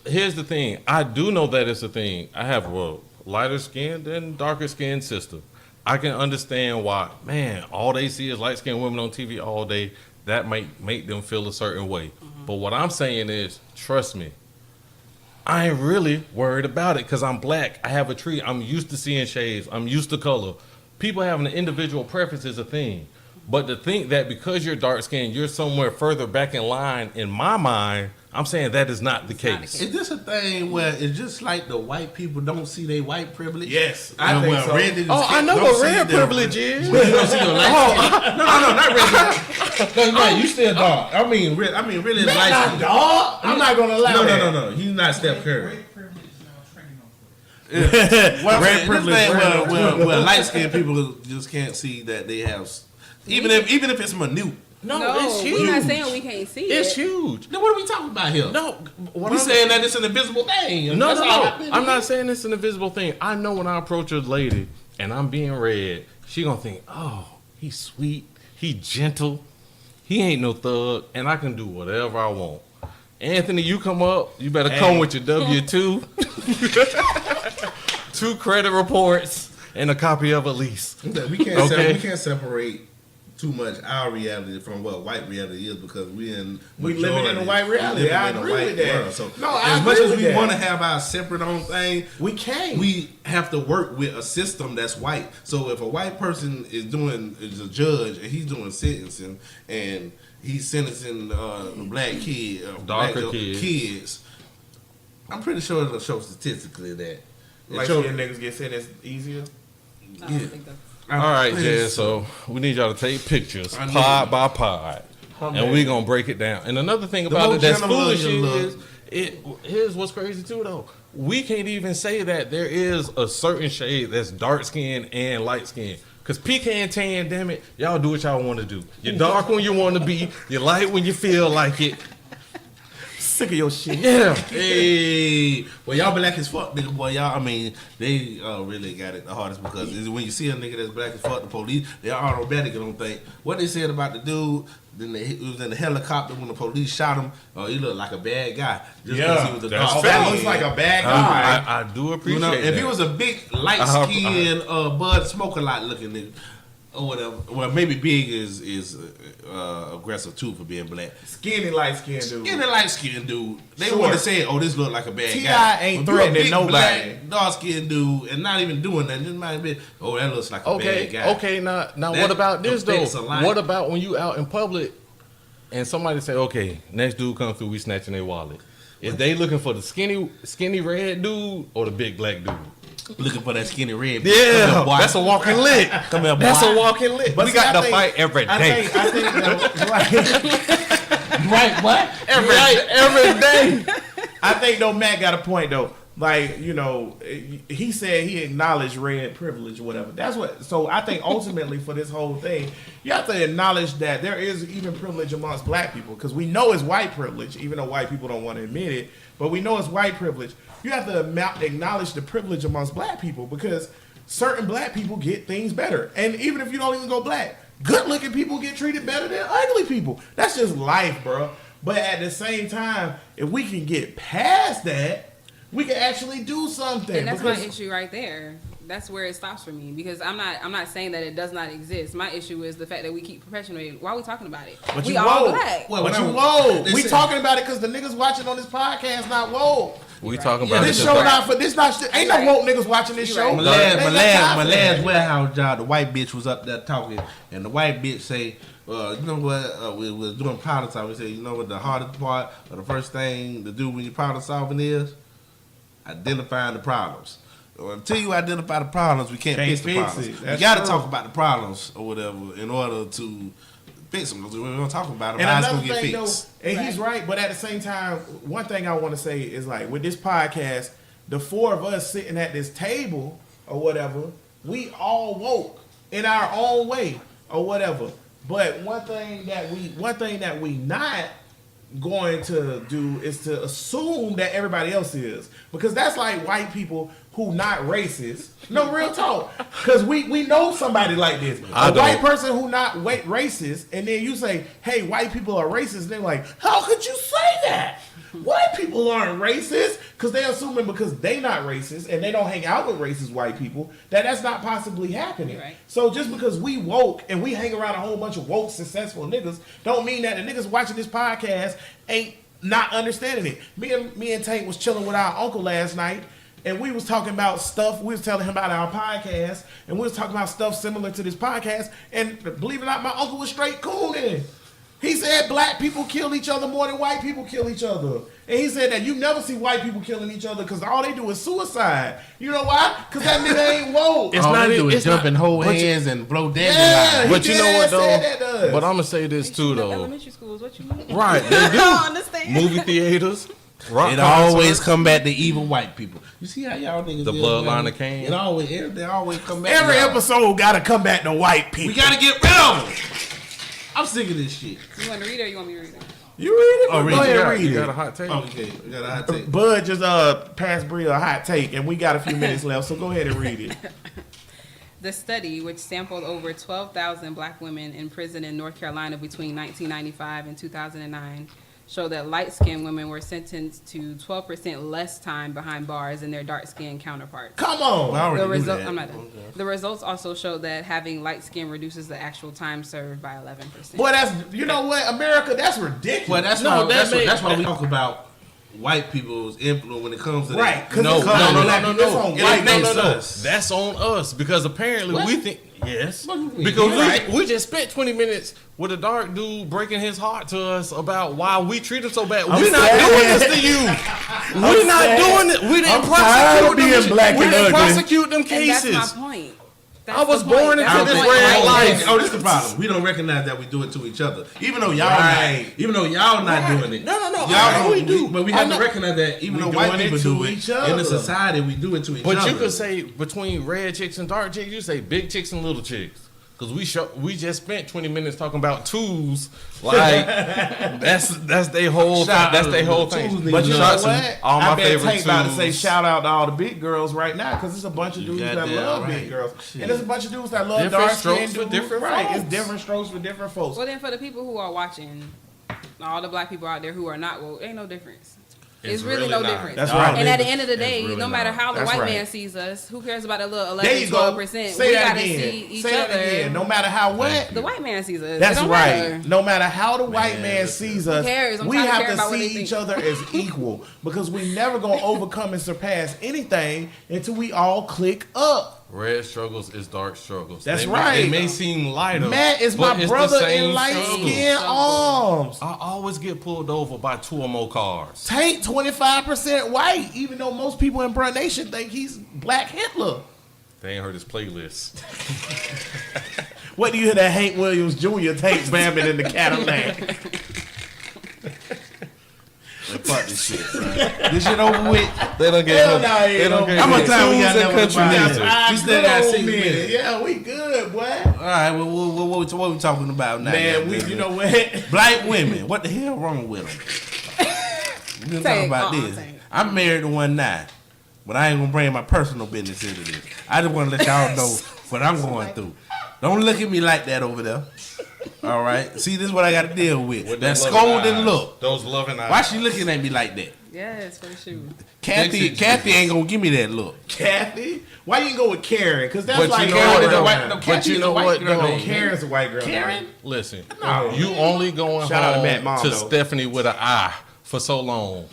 Here's the thing. I do know that it's a thing. I have a lighter skinned and darker skinned sister. I can understand why, man, all they see is light skinned women on TV all day. That might make them feel a certain way. But what I'm saying is, trust me, I ain't really worried about it because I'm black. I have a tree. I'm used to seeing shades. I'm used to color. People having an individual preference is a thing. But to think that because you're dark skinned, you're somewhere further back in line, in my mind, I'm saying that is not the It's not the case. case. is this a thing where it's just like the white people don't see their white privilege? Yes, I think where so. red niggas Oh, I know don't what see red their- privilege is. Well, you don't see your light. No, not red. No, man, you still dark. I mean, really Man, light. not dog. I'm not gonna allow that. No. He's not Steph Curry. Red privilege is now trending on Twitter. Well, Red red privilege, privilege. red Where light skinned people just can't see that they have, even if it's minute. No, No, it's huge. we're not saying we can't see It's it. huge. Then what are we talking about here? No, what we I'm saying that it's an invisible thing. No, That's no, all no. I've been I'm doing. not saying it's an invisible thing. I know when I approach a lady and I'm being red, she gonna think, oh, he's sweet, he gentle, he ain't no thug, and I can do whatever I want. Anthony, you come up, you better come with your W-2, 2 credit reports, and a copy of a lease. We can't Okay. we can't separate too much our reality from what white reality is because we living in the white reality. I agree with that. So No, I as much agree as with we that. want to have our separate own thing, We can't. we have to work with a system that's white. So if a white person is a judge and he's doing sentencing and he's sentencing black Darker black kids. kids, I'm pretty sure it'll show statistically that. Like show- skin niggas get sentenced easier. I don't think that's All right, Jazz, so we need y'all to take pictures, I know. pod by pod, and we gonna break it down. And another thing about more it that's general foolish you look. is, here's what's crazy too though. We can't even say that there is a certain shade that's dark skin and light skin. Cause pecan tan, damn it, y'all do what y'all want to do. You're dark when you want to be, you're light when you feel like it. Sick of your shit. Yeah. Hey, well, y'all black as fuck, nigga, boy. Y'all, I mean, they really got it the hardest because when you see a nigga that's black as fuck, the police, they automatically don't think what they said about the dude. Then he was in the helicopter when the police shot him. He looked like a bad guy. Just because he was a that's dark fair. That skin. looks like a bad guy. I do You appreciate know, that. if he was a big light skinned Bud Smoka Lott looking nigga, or whatever. Well, maybe Big is aggressive too for being black. Skinny light skinned dude. Skinny light skinned dude. They Sure. want to say, "Oh, this look like a bad T.I. guy." ain't But if you a threatening big, nobody. Black, dark skinned dude, and not even doing that. This might be, "Oh, that looks like a bad guy." Okay. Now That what about this though? affects a lot. What about when you out in public and somebody say, "Okay, next dude comes through, we snatching their wallet." Is they looking for the skinny red dude or the big black dude? Looking for that skinny red. Yeah, Come here, boy. that's a walking lick. Come here, boy. That's a walking lick. But We see, got I to think- fight every day. I think right, what? Every day. I think though Matt got a point though. Like, you know, he said he acknowledged red privilege or whatever. That's what. So I think ultimately for this whole thing, you have to acknowledge that there is even privilege amongst black people, because we know it's white privilege, even though white people don't want to admit it. But we know it's white privilege. You have to acknowledge the privilege amongst black people, because certain black people get things better. And even if you don't even go black, good-looking people get treated better than ugly people. That's just life, bro. But at the same time, if we can get past that, we can actually do something. And that's my Because- issue right there. That's where it stops for me, because I'm not saying that it does not exist. My issue is the fact that we keep perpetuating. Why are we talking about it? But we you all woke. black. Well, But when you I- woke. they We said- talking about it because the niggas watching on this podcast not woke. We talking about This it. show not for this. Not ain't no Right. woke niggas watching this You show. right. My They last, ain't my got last, time my for last that. warehouse job, the white bitch was up there talking, and the white bitch say, you know what, we was doing problem solving. We said, you know what the hardest part or the first thing to do when you're problem solving is? Identifying the problems. Until you identify the problems, we can't fix the fix problems. it. We That's got to true. talk about the problems or whatever in order to fix them. Because we don't talk about them, And how it's another going to get thing, though, fixed. and he's right, but at the same time, one thing I want to say is, like, with this podcast, the four of us sitting at this table or whatever, we all woke in our own way or whatever. But one thing that we not going to do is to assume that everybody else is, because that's like white people who not racist. No, real talk, because we know somebody like this, I a white don't. person who not racist, and then you say, hey, white people are racist, and they're like, how could you say that? White people aren't racist, because they're assuming because they not racist and they don't hang out with racist white people that's not possibly happening. Right. So just because we woke and we hang around a whole bunch of woke successful niggas don't mean that the niggas watching this podcast ain't not understanding it. Me and Tank was chilling with our uncle last night, and we was talking about stuff. We was telling him about our podcast, and we was talking about stuff similar to this podcast, and believe it or not, my uncle was straight cooling. He said black people kill each other more than white people kill each other. And he said that you never see white people killing each other because all they do is suicide. You know why? Because that nigga ain't woke. It's All not they do it's is jump not- and hold but you- hands and blow Yeah, dandelions. But you know what said that though? does. But I'm gonna say this too though. Elementary schools, what you mean? Right, they I do. don't understand. Movie theaters, rock It always concerts. come back to evil white people. You see how y'all niggas The is, bloodline man? of Cain. They always come back. Every to y'all. episode got to come back to white people. We gotta get rid of them. I'm sick of this shit. You want to read it or you want me to read it? You read it? Oh, read Go it. ahead, You read got a it. hot take. Okay, we got a hot take. Bud just passed Bria a hot take, and we got a few minutes left, so go ahead and read it. The study, which sampled over 12,000 black women in prison in North Carolina between 1995 and 2009, showed that light-skinned women were sentenced to 12% less time behind bars than their dark-skinned counterparts. Come on. I already The knew result, that. I'm not done. The results also showed that having light skin reduces the actual time served by 11%. Boy, that's, you know what, America, that's ridiculous. Well, that's No, why. that That's why make- we talk about white people's influence when it comes to Right, that. because No, it's on no, black no, people, it's no. on It white ain't people. no, no. That's on us because apparently What? we think yes. What do you mean? Because You right. we just spent 20 minutes with a dark dude breaking his heart to us about why we treat him so bad. We're not sad. doing this to you. We're not sad. doing it. We didn't I'm tired of prosecute them. being black We and didn't ugly. prosecute them And cases. that's my point. That's I was the point. born That's into the this point. red Right. life. Oh, this is the problem. We don't recognize that we do it to each other, even though y'all, Right. even though y'all not doing it. No, Y'all I know don't- we do. but we I have know. to recognize that even We though white doing it people to do it each in other. the society, we do it to each other. But you could say between red chicks and dark chicks, you say big chicks and little chicks. Because we just spent 20 minutes talking about twos. Like that's their whole Shout that's out their to whole the thing. twos, But you know Shots what? and all my I bet favorite Tank about to say twos. shout out to all the big girls right now, because it's a bunch of You dudes that goddamn love right. big girls. Shit. And there's a bunch of dudes that love Different dark strokes skinned for dudes. different Right, folks. it's different strokes for different folks. Well, then for the people who are watching, all the black people out there who are not woke, ain't no difference. It's really no not. difference. That's right. And at the end of the day, It's really no matter not. how the That's white right. man sees us, who cares about a little There you 11, go. 12%? Say We that gotta again. see each Say that other. again. No matter how what. The white man sees us. That's It don't right. matter. No matter how the white man sees us, cares? I'm we tired of have caring to about what see they each think. other as equal because we never gonna overcome and surpass anything until we all click up. Red struggles is dark struggles. That's They right. may seem lighter. Matt is but my it's brother the same in light struggle. skin arms. I always get pulled over by 2 or more cars. Tank 25% white, even though most people in Bruh Nation think he's Black Hitler. They ain't heard his playlist. What do you hear that Hank Williams Jr. Tank bamming in the Cadillac? Fuck this shit, bro. This shit over with. They don't get. Hell no, They don't get. How much time we got tunes and left country on the music. podcast? We still got 6 minutes. Yeah, we good, boy. All right, well, what we talking about now? Man, you know what? Black women. What the hell wrong with them? We been talking about this. I'm married to one now, but I ain't gonna bring my personal business into this. I just want to let y'all know what I'm going through. Don't look at me like that over there. All right. See, this is what I got to deal with. With That them loving scolding eyes. look. Those loving eyes. Why she looking at me like that? Yes, for sure. Kathy ain't gonna give me that look. Kathy? Why you didn't go with Karen? Because that's But like you know what, though? No, But you know what, No, though? Karen's a white girl. Karen? Listen, No. you only going Shout out to home Matt Mom, to though. Stephanie with an eye for so long.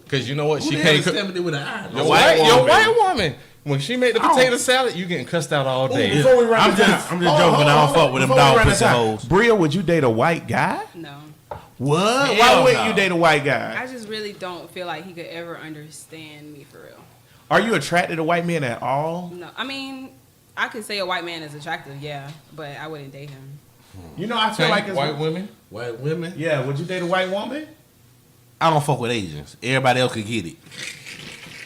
Because you know what? Who She the hell can't. is Stephanie with an eye? Your white woman. When she made the potato salad, you getting cussed out all day. Before we run I'm out just of time- joking. I don't fuck with them Before we dog run out of pussy time, hoes. Bria, would you date a white guy? No. What? Hell Why wouldn't no. you date a white guy? I just really don't feel like he could ever understand me for real. Are you attracted to white men at all? No. I mean, I could say a white man is attractive, yeah, but I wouldn't date him. You know, I feel like it's white women. White women? Yeah, would you date a white woman? I don't fuck with Asians. Everybody else could get it.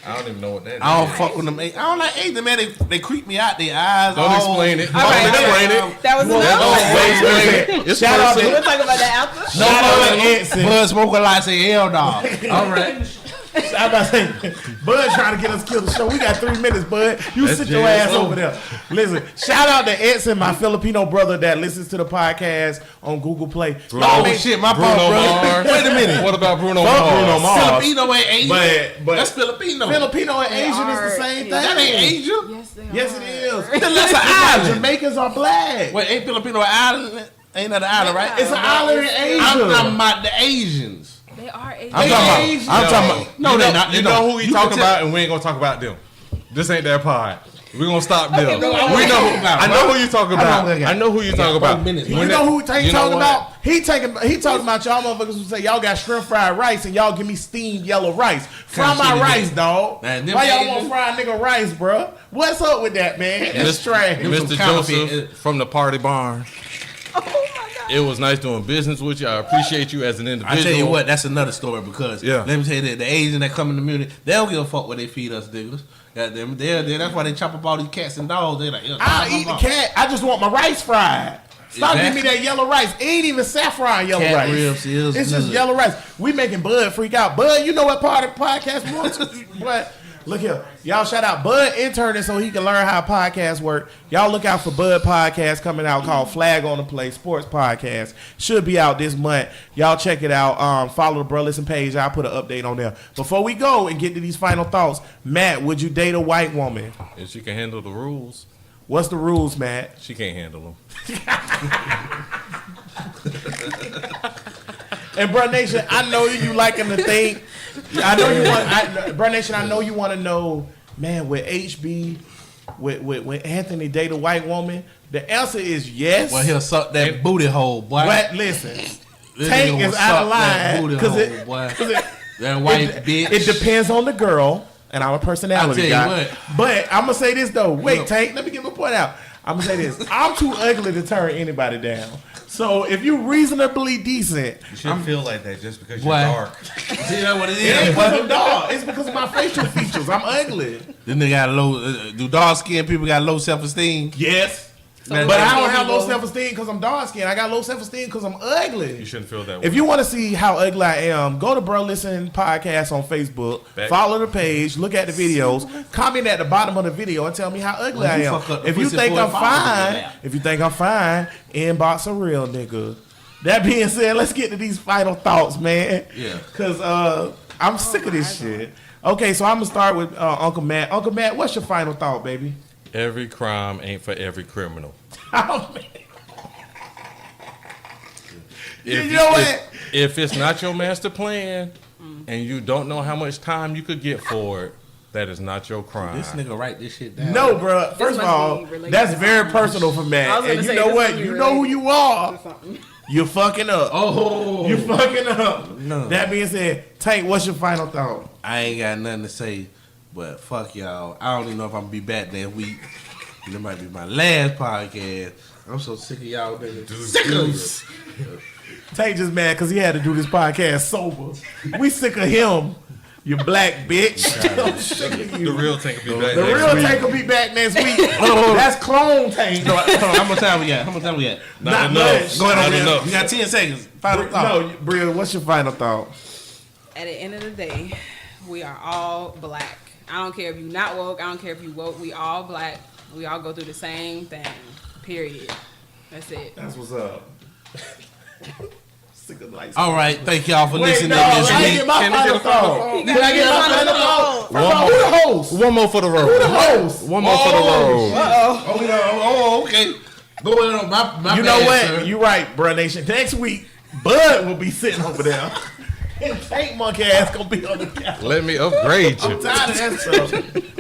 I don't even know what that is. I don't fuck with them. I don't like Asians, man. They creep me out. Their eyes. Don't explain it. All right, Don't explain it. That was enough. It's Shout out to We'll talk about that after. Shout out to Edson. Bud Smoka Lott say L dog. All right. I'm about to say, Bud trying to get us killed the show. We got 3 minutes, Bud. You That's sit your Jay ass Slow. over there. Listen, shout out to Edson, my Filipino brother that listens to the podcast on Google Play. Oh shit, my fault, Bruno bro. Mars. Wait a minute. What about Bruno Fuck Mars? Bruno Mars. Filipino ain't Asian. But That's Filipino. Filipino and They Asian are. is the same thing. Yeah. That ain't Asian. Yes, they Yes, are. it is. Then that's an island. Jamaicans are black. Wait, ain't Filipino an island? Ain't that an island, right? It's an island in Asia. I'm talking about the Asians. They are Asian. I'm talking Asian. about. I'm talking about. No, you they're know, not. You know who he talking about, and we ain't gonna talk about them. This ain't that pod. We're gonna stop them. no, I We wanna know. talk about I it. know who you talking I know about. who they got. I know who you talking about. 4 minutes. You When know that- who Tank you know talking what? about? He talking about y'all motherfuckers who say y'all got shrimp fried rice and y'all give me steamed yellow rice. Fry Kind of my shit rice, is it? dog. Man, them Why y'all Asians- want fried nigga rice, bruh? What's up with that, man? It's trash. Mr. counterfeit. Joseph from the Party Barn. Oh my God. It was nice doing business with you. I appreciate you as an individual. I tell you what, that's another story because Yeah. let me tell you that the Asians that come in the community, they don't give a fuck what they feed us niggas. Goddamn, that's why they chop up all these cats and dogs. They like, I'll eat the cat. I just want my rice fried. Stop giving me that yellow rice. It ain't even saffron yellow Cat rice. ribs is It's just good. yellow rice. We making Bud freak out. Bud, you know what part of the podcast we want to? But look here. Y'all shout out Bud interning so he can learn how podcasts work. Y'all look out for Bud podcast coming out called Flag on the Play Sports Podcast. Should be out this month. Y'all check it out. Follow the Bruh Listen page. I'll put an update on there. Before we go and get to these final thoughts, Matt, would you date a white woman? If she can handle the rules, What's the rules, Matt? she can't handle them. And Bruh Nation, I know you liking to think. I know you want. Bruh Nation, I know you want to know, man. With HB, with Anthony date a white woman, the answer is yes. Well, he'll suck that booty hole, boy. But listen, This Tank nigga will is out of suck that line booty because hole, boy. it, That white it, bitch. it depends on the girl, and I'm a personality I'll tell guy. you what. But I'm gonna say this though. Wait, Look. Tank, let me get my point out. I'm gonna say this. I'm too ugly to turn anybody down. So if you reasonably decent, You shouldn't feel like that just because Boy. you're dark. See that what it it ain't is? because I'm dark. It's because of my facial features. I'm ugly. Then they got low. Do dark skinned people got low self esteem? Yes. So Man, But what I don't about have low people- self-esteem because I'm dark-skinned. I got low self-esteem because I'm ugly. You shouldn't feel that way. If you want to see how ugly I am, go to Bruh Listen Podcast on Facebook. Back. Follow the page. Look at the videos. Comment at the bottom of the video and tell me how ugly Well, you I am. fuck up the If you pussy think boy I'm followers in fine, there. if you think I'm fine, inbox a real nigga. That being said, let's get to these final thoughts, man. Yeah. Because I'm sick of this shit. Okay, so I'm going to start with Uncle Matt. Uncle Matt, what's your final thought, baby? Every crime ain't for every criminal. Oh, man. If You know what? If it's not your master plan and you don't know how much time you could get for it, that is not your crime. This nigga write this shit down. No, bro. First of must all, be related that's to very something. personal for I Matt. was gonna And you say, know this what? must be You know who related you are. to something. You're fucking up. Oh. You're fucking up. No. That being said, Tank, what's your final thought? I ain't got nothing to say, but fuck y'all. I don't even know if I'm gonna be back next week. And it might be my last podcast. I'm so sick of y'all niggas. Tank just mad because he had to do this podcast sober. We sick of him. You black bitch. I'm sick of you. The real Tank will be back The next real week. Tank will be back next week. That's clone Tank. Hold on, how much time we got? Not enough. much. Go ahead Not on, enough. You got 10 seconds. Final thought. No, Bria, what's your final thought? At the end of the day, we are all black. I don't care if you're not woke. I don't care if you woke. We all black. We all go through the same thing. Period. That's it. That's what's up. Sick of lights. All right, thank y'all for Wait, listening no, this I didn't week. get my Can I final get a final thought. thought? Can I get my final thought? First of all, who the host? One more for the road. Who the host? One more for the road. Oh, okay. Go ahead on my You bad, know what? sir. You're right, Bruh Nation. Next week, Bud will be sitting over there. And Tank monkey ass gonna be on the couch. Let me upgrade I'm you. tired of that stuff.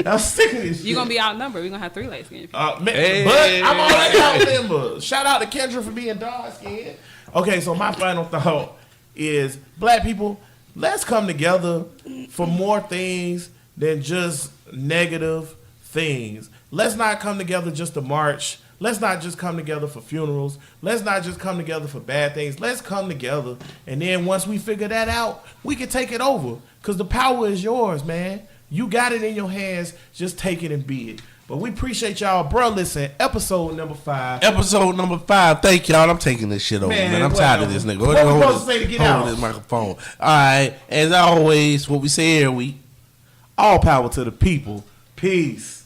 I'm sick of this shit. You're going to be outnumbered. We're going to have 3 light skinned people. Hey. But I'm already outnumbered. Shout out to Kendra for being dark skinned. Okay, so my final thought is black people, let's come together for more things than just negative things. Let's not come together just to march. Let's not just come together for funerals. Let's not just come together for bad things. Let's come together, and then once we figure that out, we can take it over. Because the power is yours, man. You got it in your hands. Just take it and be it. But we appreciate y'all. Bro, listen, episode number 5. Episode number 5. Thank y'all. I'm taking this shit over, man. I'm tired of this nigga. What we supposed to say to get out? Hold this microphone. All right. As always, what we say every week. All power to the people. Peace.